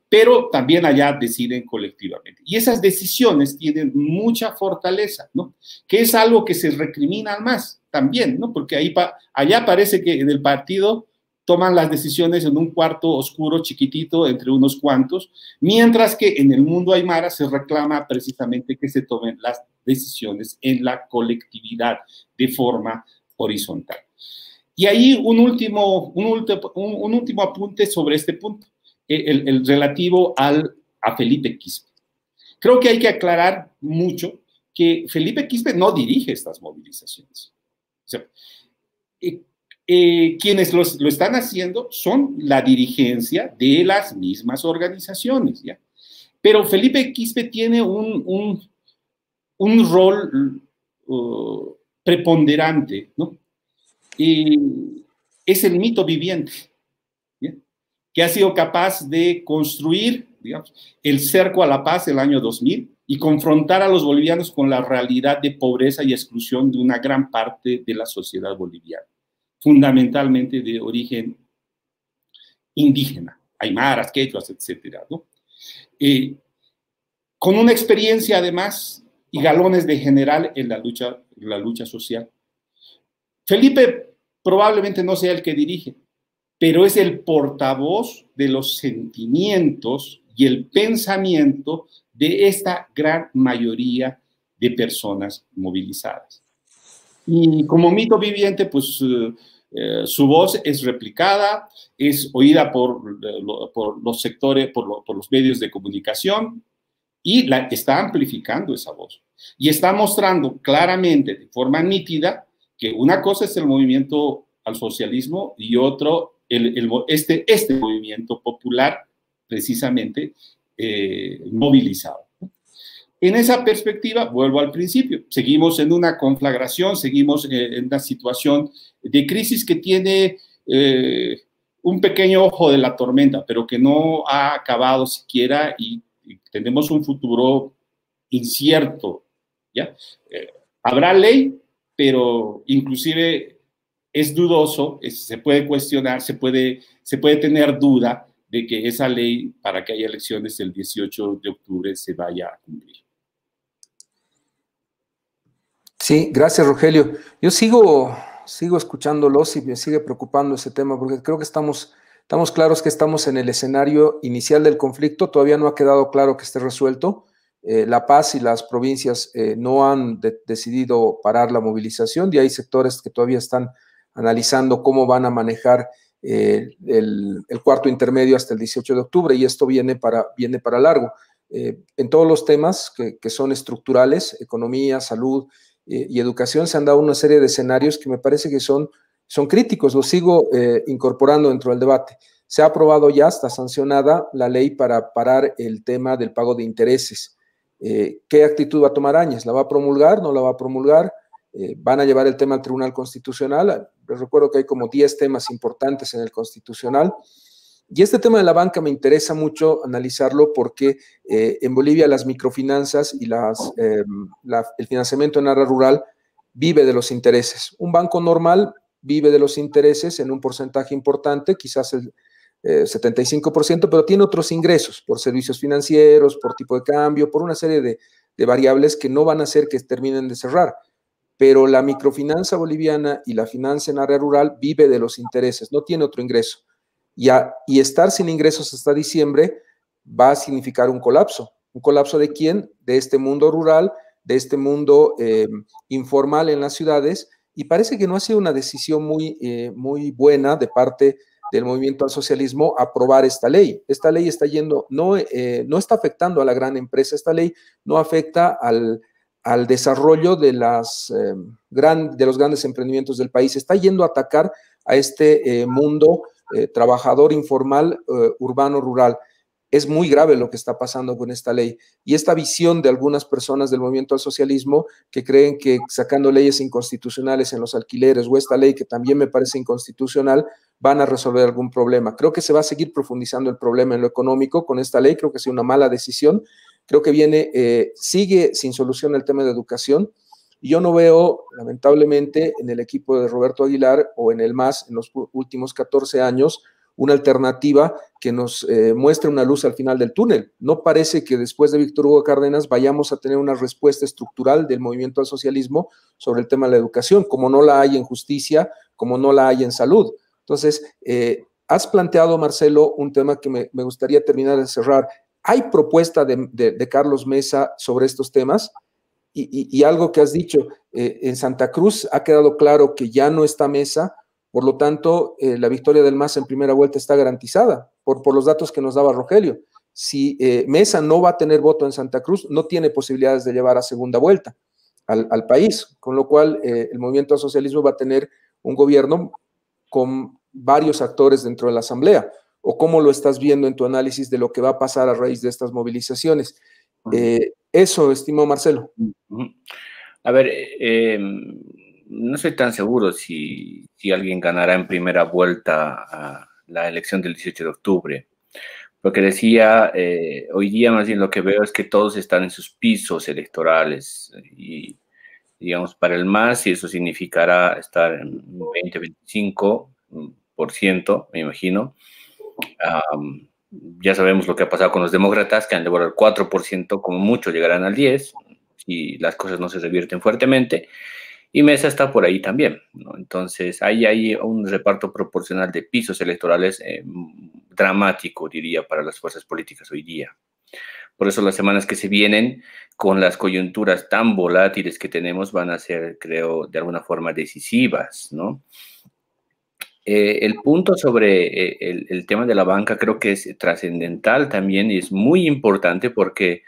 pero también allá deciden colectivamente. Y esas decisiones tienen mucha fortaleza, ¿no? Que es algo que se recrimina más también, ¿no? Porque allá parece que en el partido toman las decisiones en un cuarto oscuro chiquitito entre unos cuantos, mientras que en el mundo aymara se reclama precisamente que se tomen las decisiones en la colectividad de forma horizontal. Y ahí un último apunte sobre este punto, el relativo a Felipe Quispe. Creo que hay que aclarar mucho que Felipe Quispe no dirige estas movilizaciones. O sea, quienes lo están haciendo son la dirigencia de las mismas organizaciones, ¿ya? Pero Felipe Quispe tiene un rol preponderante, ¿no? Es el mito viviente, ¿ya? Que ha sido capaz de construir, digamos, el cerco a la paz el año 2000 y confrontar a los bolivianos con la realidad de pobreza y exclusión de una gran parte de la sociedad boliviana, fundamentalmente de origen indígena, aymaras, quechuas, etcétera, ¿no? Con una experiencia además y galones de general en la lucha social. Felipe probablemente no sea el que dirige, pero es el portavoz de los sentimientos y el pensamiento de esta gran mayoría de personas movilizadas. Y como mito viviente, pues su voz es replicada, es oída por los sectores, por los medios de comunicación, y está amplificando esa voz. Y está mostrando claramente, de forma nítida, que una cosa es el movimiento al socialismo y otro, este movimiento popular, precisamente, movilizado. En esa perspectiva, vuelvo al principio, seguimos en una conflagración, seguimos en una situación de crisis que tiene un pequeño ojo de la tormenta, pero que no ha acabado siquiera y tenemos un futuro incierto, ¿ya? Habrá ley, pero inclusive es dudoso, se puede cuestionar, se puede tener duda de que esa ley, para que haya elecciones el 18 de octubre, se vaya a cumplir. Sí, gracias, Rogelio. Yo sigo escuchándolos y me sigue preocupando ese tema porque creo que estamos Estamos claros que estamos en el escenario inicial del conflicto, todavía no ha quedado claro que esté resuelto. La Paz y las provincias no han decidido parar la movilización y hay sectores que todavía están analizando cómo van a manejar el cuarto intermedio hasta el 18 de octubre y esto viene para largo. En todos los temas que son estructurales, economía, salud y educación, se han dado una serie de escenarios que me parece que son críticos, los sigo incorporando dentro del debate. Se ha aprobado ya, está sancionada la ley para parar el tema del pago de intereses. ¿Qué actitud va a tomar Áñez? ¿La va a promulgar? ¿No la va a promulgar? ¿Van a llevar el tema al Tribunal Constitucional? Les recuerdo que hay como 10 temas importantes en el Constitucional. Y este tema de la banca me interesa mucho analizarlo porque en Bolivia las microfinanzas y el financiamiento en área rural vive de los intereses. Un banco normal vive de los intereses en un porcentaje importante, quizás el 75%, pero tiene otros ingresos por servicios financieros, por tipo de cambio, por una serie de variables que no van a hacer que terminen de cerrar. Pero la microfinanza boliviana y la finanza en área rural vive de los intereses, no tiene otro ingreso. Y estar sin ingresos hasta diciembre va a significar un colapso. ¿Un colapso de quién? De este mundo rural, de este mundo informal en las ciudades, y parece que no ha sido una decisión muy buena de parte del movimiento al socialismo aprobar esta ley. Esta ley está no está afectando a la gran empresa, esta ley no afecta al desarrollo de los grandes emprendimientos del país, está yendo a atacar a este mundo trabajador informal, urbano, rural. Es muy grave lo que está pasando con esta ley y esta visión de algunas personas del movimiento al socialismo que creen que sacando leyes inconstitucionales en los alquileres o esta ley que también me parece inconstitucional van a resolver algún problema. Creo que se va a seguir profundizando el problema en lo económico con esta ley, creo que ha sido una mala decisión, creo que sigue sin solución el tema de educación y yo no veo, lamentablemente, en el equipo de Roberto Aguilar o en el MAS en los últimos 14 años una alternativa que nos muestre una luz al final del túnel. No parece que después de Víctor Hugo Cárdenas vayamos a tener una respuesta estructural del movimiento al socialismo sobre el tema de la educación, como no la hay en justicia, como no la hay en salud. Entonces, has planteado, Marcelo, un tema que me gustaría terminar de cerrar. ¿Hay propuesta de Carlos Mesa sobre estos temas? Y algo que has dicho, en Santa Cruz ha quedado claro que ya no está Mesa. Por lo tanto, la victoria del MAS en primera vuelta está garantizada por los datos que nos daba Rogelio. Si Mesa no va a tener voto en Santa Cruz, no tiene posibilidades de llevar a segunda vuelta al país, con lo cual el movimiento al socialismo va a tener un gobierno con varios actores dentro de la asamblea. ¿O cómo lo estás viendo en tu análisis de lo que va a pasar a raíz de estas movilizaciones? Eso, estimado Marcelo. A ver, no estoy tan seguro si alguien ganará en primera vuelta a la elección del 18 de octubre. Lo que decía, hoy día más bien lo que veo es que todos están en sus pisos electorales y, digamos, para el MAS, y eso significará estar en 20-25%, me imagino. Ya sabemos lo que ha pasado con los demócratas, que han devorado el 4%, como mucho llegarán al 10%, si las cosas no se revierten fuertemente. Y Mesa está por ahí también, ¿no? Entonces, ahí hay un reparto proporcional de pisos electorales dramático, diría, para las fuerzas políticas hoy día. Por eso las semanas que se vienen, con las coyunturas tan volátiles que tenemos, van a ser, creo, de alguna forma decisivas, ¿no? El punto sobre el tema de la banca creo que es trascendental también y es muy importante porque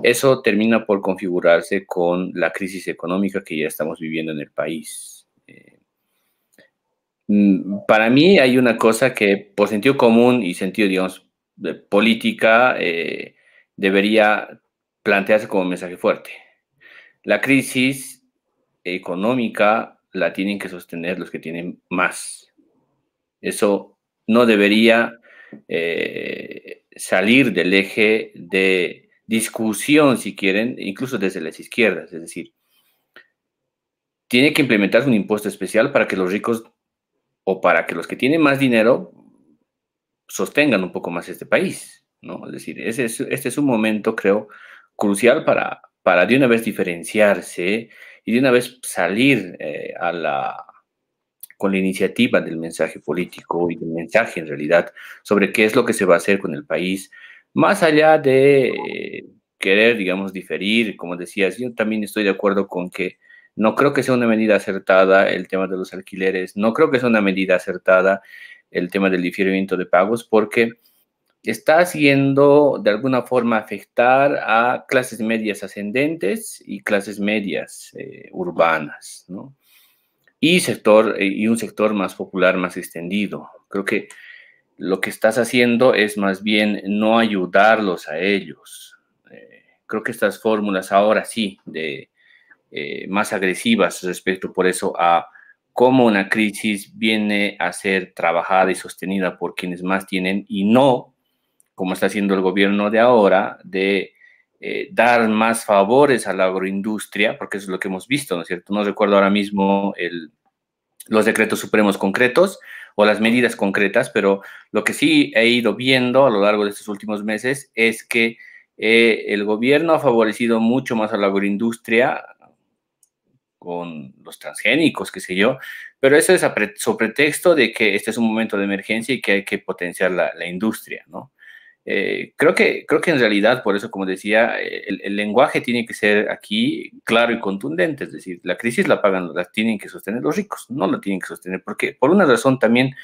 eso termina por configurarse con la crisis económica que ya estamos viviendo en el país. Para mí hay una cosa que por sentido común y sentido, digamos, de política debería plantearse como un mensaje fuerte. La crisis económica la tienen que sostener los que tienen más. Eso no debería salir del eje de discusión, si quieren, incluso desde las izquierdas. Es decir, tiene que implementarse un impuesto especial para que los ricos o para que los que tienen más dinero sostengan un poco más este país, ¿no? Es decir, este es un momento, creo, crucial para de una vez diferenciarse y de una vez salir con la iniciativa del mensaje político y del mensaje en realidad sobre qué es lo que se va a hacer con el país, más allá de querer, digamos, diferir, como decías, yo también estoy de acuerdo con que no creo que sea una medida acertada el tema de los alquileres, no creo que sea una medida acertada el tema del diferimiento de pagos, porque está haciendo de alguna forma afectar a clases medias ascendentes y clases medias urbanas, ¿no? Y un sector más popular, más extendido. Creo que lo que estás haciendo es más bien no ayudarlos a ellos. Creo que estas fórmulas ahora sí, más agresivas respecto por eso a cómo una crisis viene a ser trabajada y sostenida por quienes más tienen y no, como está haciendo el gobierno de ahora, de dar más favores a la agroindustria, porque eso es lo que hemos visto, ¿no es cierto? No recuerdo ahora mismo los decretos supremos concretos o las medidas concretas, pero lo que sí he ido viendo a lo largo de estos últimos meses es que el gobierno ha favorecido mucho más a la agroindustria con los transgénicos, qué sé yo, pero eso es sobre pretexto de que este es un momento de emergencia y que hay que potenciar la industria, ¿no? Creo que en realidad, por eso, como decía, el lenguaje tiene que ser aquí claro y contundente, es decir, la crisis la tienen que sostener los ricos, no la tienen que sostener, porque por una razón también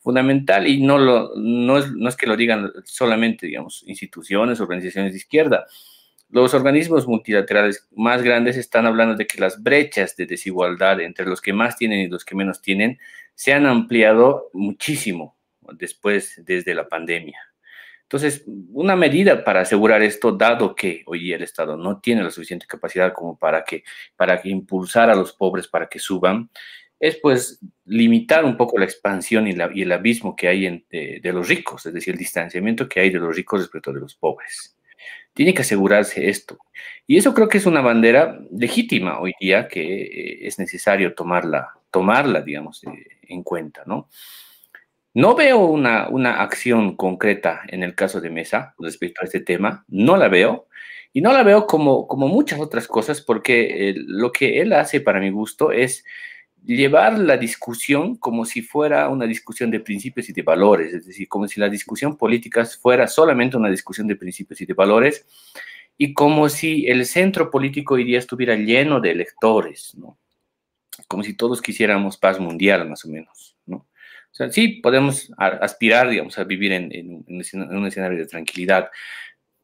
fundamental, y no es que lo digan solamente, digamos, instituciones, organizaciones de izquierda. Los organismos multilaterales más grandes están hablando de que las brechas de desigualdad entre los que más tienen y los que menos tienen se han ampliado muchísimo desde la pandemia. Entonces, una medida para asegurar esto, dado que hoy día el Estado no tiene la suficiente capacidad como para que impulsar a los pobres para que suban, es pues limitar un poco la expansión y el abismo que hay de los ricos, es decir, el distanciamiento que hay de los ricos respecto de los pobres. Tiene que asegurarse esto. Y eso creo que es una bandera legítima hoy día que es necesario tomarla, digamos, en cuenta, ¿no? No veo una acción concreta en el caso de Mesa respecto a este tema, no la veo, y no la veo como muchas otras cosas, porque lo que él hace, para mi gusto, es llevar la discusión como si fuera una discusión de principios y de valores, es decir, como si la discusión política fuera solamente una discusión de principios y de valores, y como si el centro político hoy día estuviera lleno de electores, ¿no? Como si todos quisiéramos paz mundial, más o menos, ¿no? O sea, sí podemos aspirar, digamos, a vivir en un escenario de tranquilidad,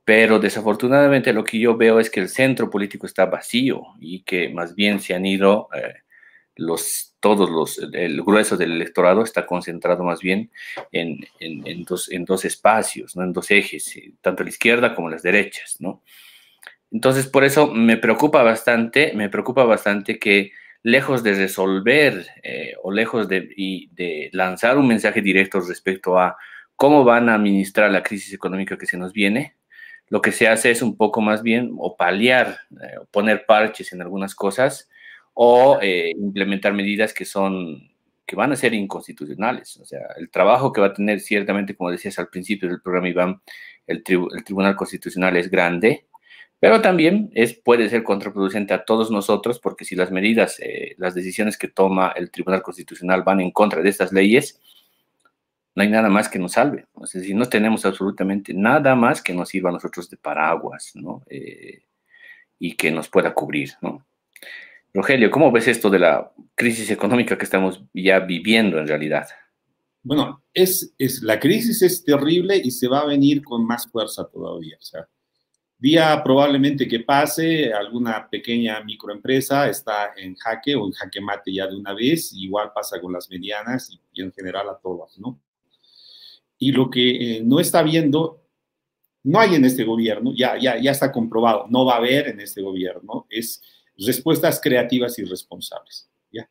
pero desafortunadamente lo que yo veo es que el centro político está vacío y que más bien se han ido el grueso del electorado está concentrado más bien en dos espacios, ¿no? En dos ejes, tanto la izquierda como las derechas, ¿no? Entonces, por eso me preocupa bastante que lejos de resolver o lejos de lanzar un mensaje directo respecto a cómo van a administrar la crisis económica que se nos viene, lo que se hace es un poco más bien o paliar, poner parches en algunas cosas o implementar medidas que van a ser inconstitucionales. O sea, el trabajo que va a tener ciertamente, como decías al principio del programa, Iván, el Tribunal Constitucional es grande, pero también puede ser contraproducente a todos nosotros, porque si las medidas, las decisiones que toma el Tribunal Constitucional van en contra de estas leyes, no hay nada más que nos salve. Es decir, no tenemos absolutamente nada más que nos sirva a nosotros de paraguas, ¿no? Y que nos pueda cubrir, ¿no? Rogelio, ¿cómo ves esto de la crisis económica que estamos ya viviendo en realidad? Bueno, la crisis es terrible y se va a venir con más fuerza todavía. O sea, día probablemente que pase, alguna pequeña microempresa está en jaque o en jaque mate ya de una vez, igual pasa con las medianas y en general a todas, ¿no? Y lo que no está viendo, no hay en este gobierno, ya está comprobado, no va a haber en este gobierno, es respuestas creativas y responsables, ¿ya?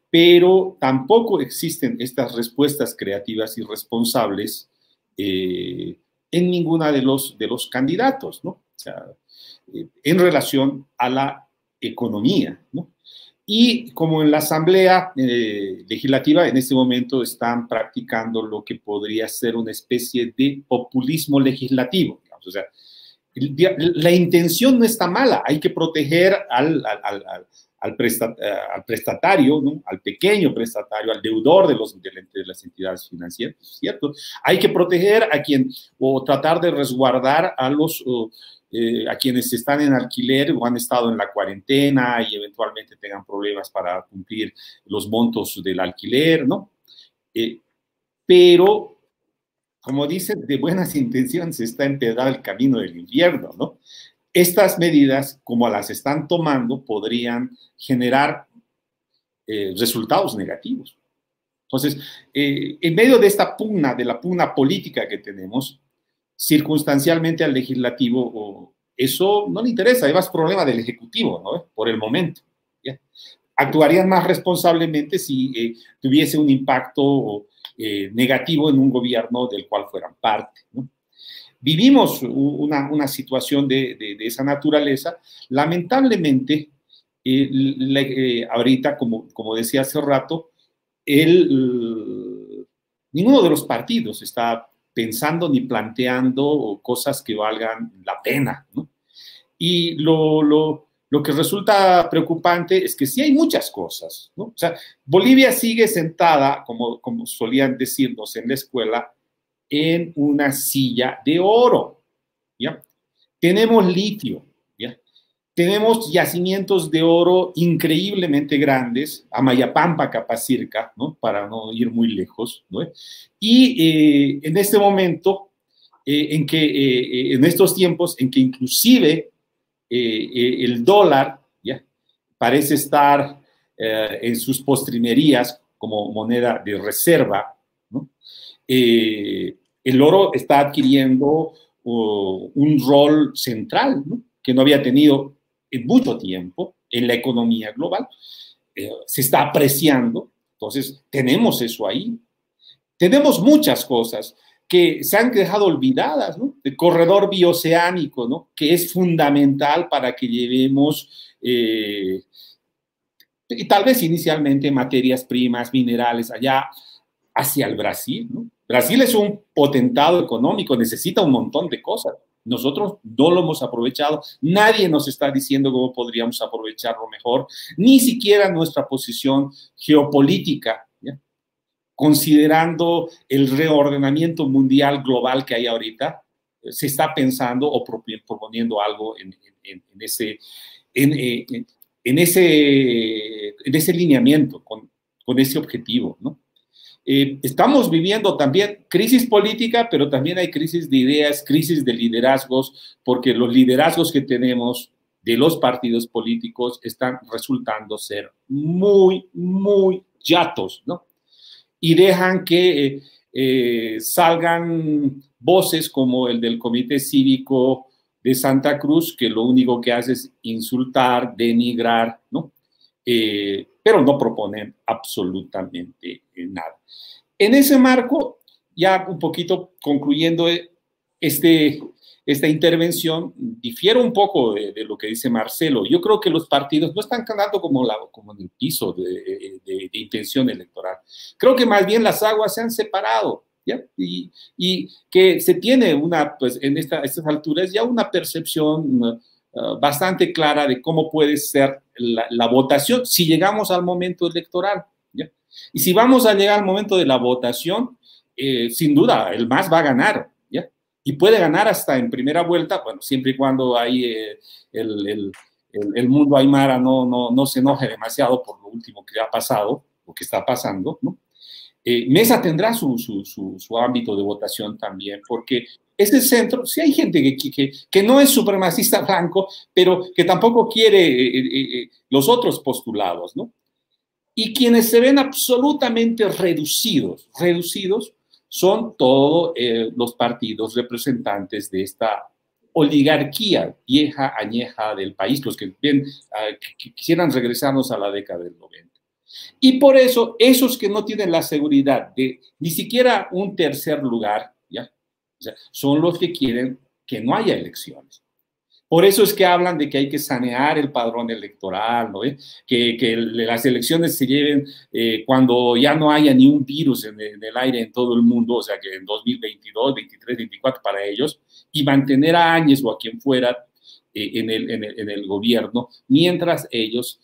Pero tampoco existen estas respuestas creativas y responsables en ninguna de los candidatos, ¿no? O sea, en relación a la economía, ¿no? Y como en la Asamblea Legislativa en este momento están practicando lo que podría ser una especie de populismo legislativo, digamos. O sea, la intención no está mala, hay que proteger al prestatario, ¿no? Al pequeño prestatario, al deudor de las entidades financieras, ¿cierto? Hay que proteger a quien, o tratar de resguardar a quienes están en alquiler o han estado en la cuarentena y eventualmente tengan problemas para cumplir los montos del alquiler, ¿no? Pero, como dicen, de buenas intenciones está empedrado el camino del infierno, ¿no? Estas medidas, como las están tomando, podrían generar resultados negativos. Entonces, en medio de esta pugna, de la pugna política que tenemos, circunstancialmente al legislativo, eso no le interesa, es más problema del ejecutivo, ¿no? Por el momento, ¿ya? Actuarían más responsablemente si tuviese un impacto negativo en un gobierno del cual fueran parte, ¿no? Vivimos una situación de esa naturaleza. Lamentablemente, ahorita, como decía hace rato, ninguno de los partidos está pensando ni planteando cosas que valgan la pena, ¿no? Y lo que resulta preocupante es que sí hay muchas cosas, ¿no? O sea, Bolivia sigue sentada, como solían decirnos en la escuela, en una silla de oro, ¿ya? Tenemos litio, ¿ya? Tenemos yacimientos de oro increíblemente grandes, Amayapampa, Capacirca, ¿no? Para no ir muy lejos, ¿no? Y en este momento, en estos tiempos en que inclusive el dólar, ¿ya? Parece estar en sus postrimerías como moneda de reserva, ¿no? El oro está adquiriendo un rol central, ¿no? Que no había tenido en mucho tiempo en la economía global. Se está apreciando, entonces tenemos eso ahí. Tenemos muchas cosas que se han dejado olvidadas, ¿no? El corredor bioceánico, ¿no? Que es fundamental para que llevemos, y tal vez inicialmente, materias primas, minerales allá hacia el Brasil, ¿no? Brasil es un potentado económico, necesita un montón de cosas. Nosotros no lo hemos aprovechado, nadie nos está diciendo cómo podríamos aprovecharlo mejor, ni siquiera nuestra posición geopolítica, ¿ya? Considerando el reordenamiento mundial global que hay ahorita, se está pensando o proponiendo algo en ese lineamiento, con ese objetivo, ¿no? Estamos viviendo también crisis política, pero también hay crisis de ideas, crisis de liderazgos, porque los liderazgos que tenemos de los partidos políticos están resultando ser muy, muy chatos, ¿no? Y dejan que salgan voces como el del Comité Cívico de Santa Cruz, que lo único que hace es insultar, denigrar, ¿no? Pero no proponen absolutamente nada. En ese marco, ya un poquito concluyendo esta intervención, difiero un poco de lo que dice Marcelo. Yo creo que los partidos no están ganando como en el piso de intención electoral. Creo que más bien las aguas se han separado, ¿ya? Y que se tiene pues en estas alturas ya una percepción bastante clara de cómo puede ser la votación si llegamos al momento electoral, ¿ya? Y si vamos a llegar al momento de la votación, sin duda, el MAS va a ganar, ¿ya? Y puede ganar hasta en primera vuelta, bueno, siempre y cuando hay el mundo aymara no se enoje demasiado por lo último que ha pasado, lo que está pasando, ¿no? Mesa tendrá su ámbito de votación también, porque es el centro. Sí hay gente que no es supremacista blanco, pero que tampoco quiere los otros postulados, ¿no? Y quienes se ven absolutamente reducidos son todos los partidos representantes de esta oligarquía vieja, añeja del país, los que quisieran regresarnos a la década del 90. Y por eso, esos que no tienen la seguridad de ni siquiera un tercer lugar, ¿ya? O sea, son los que quieren que no haya elecciones. Por eso es que hablan de que hay que sanear el padrón electoral, ¿no? Que las elecciones se lleven cuando ya no haya ni un virus en el aire en todo el mundo, o sea, que en 2022, 23, 24 para ellos, y mantener a Áñez o a quien fuera en el gobierno, mientras ellos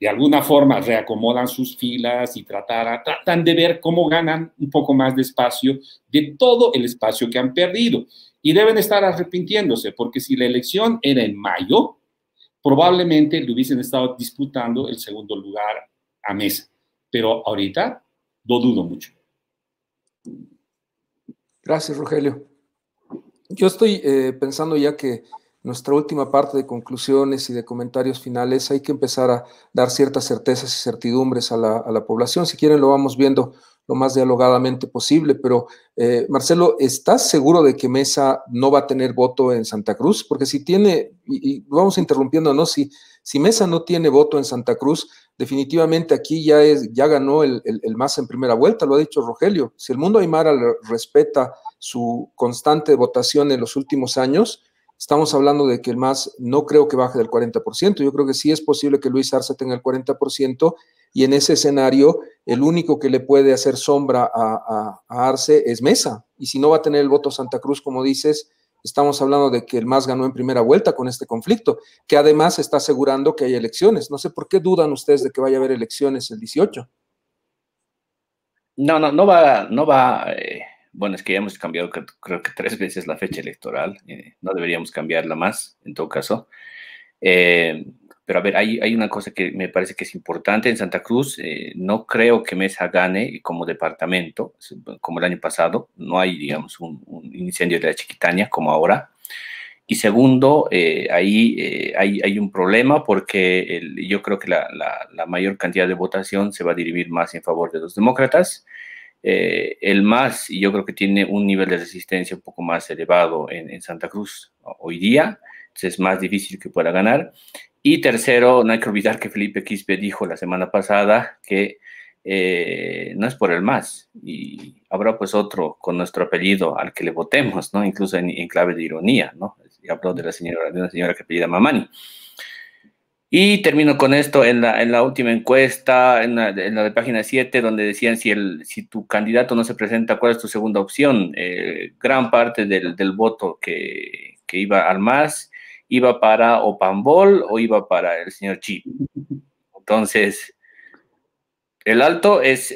de alguna forma reacomodan sus filas y tratan de ver cómo ganan un poco más de espacio de todo el espacio que han perdido. Y deben estar arrepintiéndose, porque si la elección era en mayo, probablemente le hubiesen estado disputando el segundo lugar a Mesa. Pero ahorita lo dudo mucho. Gracias, Rogelio. Yo estoy pensando ya que nuestra última parte de conclusiones y de comentarios finales hay que empezar a dar ciertas certezas y certidumbres a la población. Si quieren lo vamos viendo lo más dialogadamente posible, pero Marcelo, ¿estás seguro de que Mesa no va a tener voto en Santa Cruz? Porque si tiene, y vamos interrumpiendo, ¿no? Si Mesa no tiene voto en Santa Cruz, definitivamente aquí ya ganó el MAS en primera vuelta, lo ha dicho Rogelio. Si el mundo aymara respeta su constante votación en los últimos años, estamos hablando de que el MAS no creo que baje del 40%. Yo creo que sí es posible que Luis Arce tenga el 40%, y en ese escenario el único que le puede hacer sombra a Arce es Mesa. Y si no va a tener el voto Santa Cruz, como dices, estamos hablando de que el MAS ganó en primera vuelta con este conflicto, que además está asegurando que hay elecciones. No sé por qué dudan ustedes de que vaya a haber elecciones el 18. No va. Bueno, es que ya hemos cambiado creo que 3 veces la fecha electoral. No deberíamos cambiarla más, en todo caso. Pero a ver, hay una cosa que me parece que es importante. En Santa Cruz no creo que Mesa gane como departamento, como el año pasado. No hay, digamos, un incendio de la Chiquitania como ahora. Y segundo, ahí hay un problema porque yo creo que la mayor cantidad de votación se va a dirimir más en favor de los demócratas. El MAS, yo creo que tiene un nivel de resistencia un poco más elevado en Santa Cruz hoy día, entonces es más difícil que pueda ganar. Y tercero, no hay que olvidar que Felipe Quispe dijo la semana pasada que no es por el MAS, y habrá pues otro con nuestro apellido al que le votemos, ¿no? Incluso en clave de ironía, ¿no? Y habló de una señora que apellida Mamani. Y termino con esto en la última encuesta, en la de página 7, donde decían si tu candidato no se presenta, ¿cuál es tu segunda opción? Gran parte del voto que iba al MAS iba para o Pambol o iba para el señor Chip. Entonces, el Alto es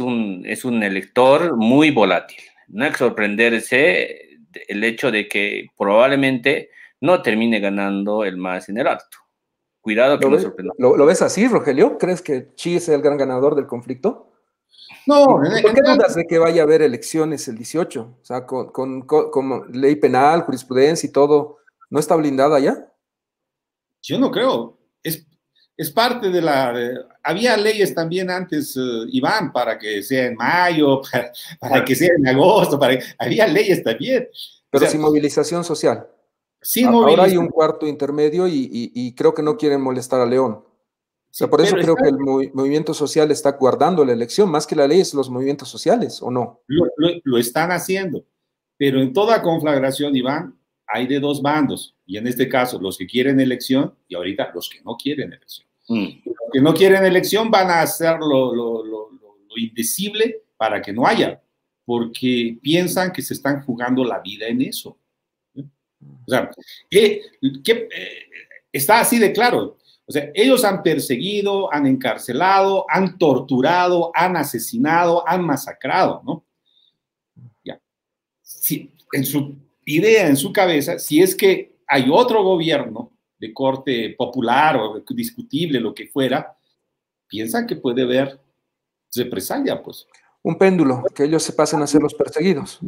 un elector muy volátil. No hay que sorprenderse el hecho de que probablemente no termine ganando el MAS en el Alto. Cuidado que ¿Lo ves así, Rogelio? ¿Crees que Chi es el gran ganador del conflicto? No. ¿Por qué dudas de que vaya a haber elecciones el 18? O sea, con ley penal, jurisprudencia y todo, ¿no está blindada ya? Yo no creo. Es parte de había leyes también antes, Iván, para que sea en mayo, para que sea en agosto, había leyes también. Pero sin movilización social. Ahora hay un cuarto intermedio y creo que no quieren molestar a León. O sea, por eso creo que el movimiento social está guardando la elección, más que la ley es los movimientos sociales, ¿o no? Lo están haciendo, pero en toda conflagración, Iván, hay de dos bandos, y en este caso los que quieren elección y ahorita los que no quieren elección. Los que no quieren elección van a hacer lo indecible para que no haya, porque piensan que se están jugando la vida en eso. O sea, está así de claro. O sea, ellos han perseguido, han encarcelado, han torturado, han asesinado, han masacrado, ¿no? Ya. Si, en su idea, en su cabeza, si es que hay otro gobierno de corte popular o discutible, lo que fuera, piensan que puede haber represalia, pues. Un péndulo, que ellos se pasen a ser los perseguidos.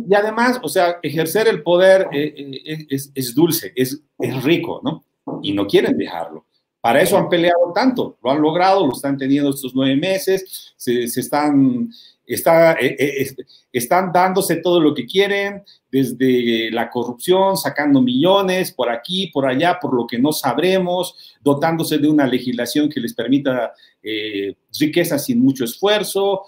Y además, o sea, ejercer el poder es dulce, es rico, ¿no? Y no quieren dejarlo. Para eso han peleado tanto, lo han logrado, lo están teniendo estos 9 meses, están dándose todo lo que quieren, desde la corrupción, sacando millones por aquí, por allá, por lo que no sabremos, dotándose de una legislación que les permita riqueza sin mucho esfuerzo.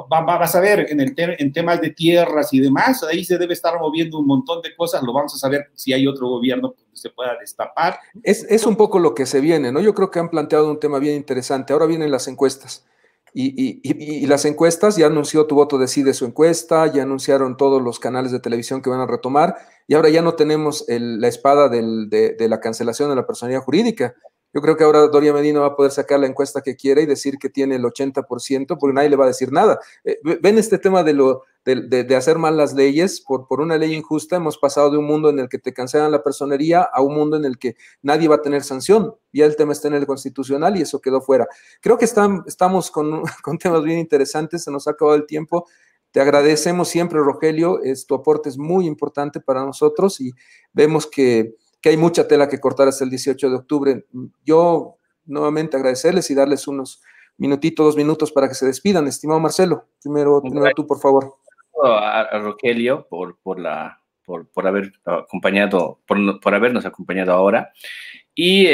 Vas a ver en temas de tierras y demás, ahí se debe estar moviendo un montón de cosas, lo vamos a saber si hay otro gobierno que se pueda destapar. Es un poco lo que se viene, ¿no? Yo creo que han planteado un tema bien interesante. Ahora vienen las encuestas. Y las encuestas, ya anunció Tu Voto Decide su encuesta, ya anunciaron todos los canales de televisión que van a retomar, y ahora ya no tenemos la espada de la cancelación de la personalidad jurídica. Yo creo que ahora Doria Medina va a poder sacar la encuesta que quiere y decir que tiene el 80%, porque nadie le va a decir nada. Ven este tema de hacer mal las leyes por una ley injusta. Hemos pasado de un mundo en el que te cancelan la personería a un mundo en el que nadie va a tener sanción. Ya el tema está en el constitucional y eso quedó fuera. Creo que estamos con temas bien interesantes, se nos ha acabado el tiempo. Te agradecemos siempre, Rogelio, tu aporte es muy importante para nosotros y vemos que hay mucha tela que cortar hasta el 18 de octubre. Yo nuevamente agradecerles y darles unos minutitos, 2 minutos para que se despidan. Estimado Marcelo, primero tú, por favor. A Rogelio por haber acompañado, por habernos acompañado ahora. Y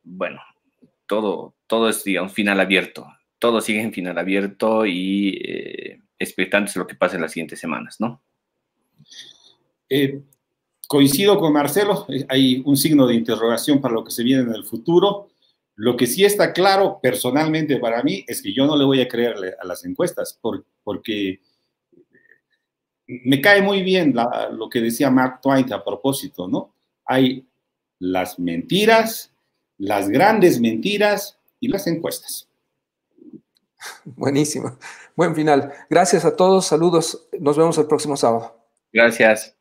bueno, todo es, digamos, final abierto. Todo sigue en final abierto y expectantes de lo que pase en las siguientes semanas, ¿no? Coincido con Marcelo, hay un signo de interrogación para lo que se viene en el futuro. Lo que sí está claro personalmente para mí es que yo no le voy a creer a las encuestas porque me cae muy bien lo que decía Mark Twain a propósito, ¿no? Hay las mentiras, las grandes mentiras y las encuestas. Buenísimo. Buen final. Gracias a todos. Saludos. Nos vemos el próximo sábado. Gracias.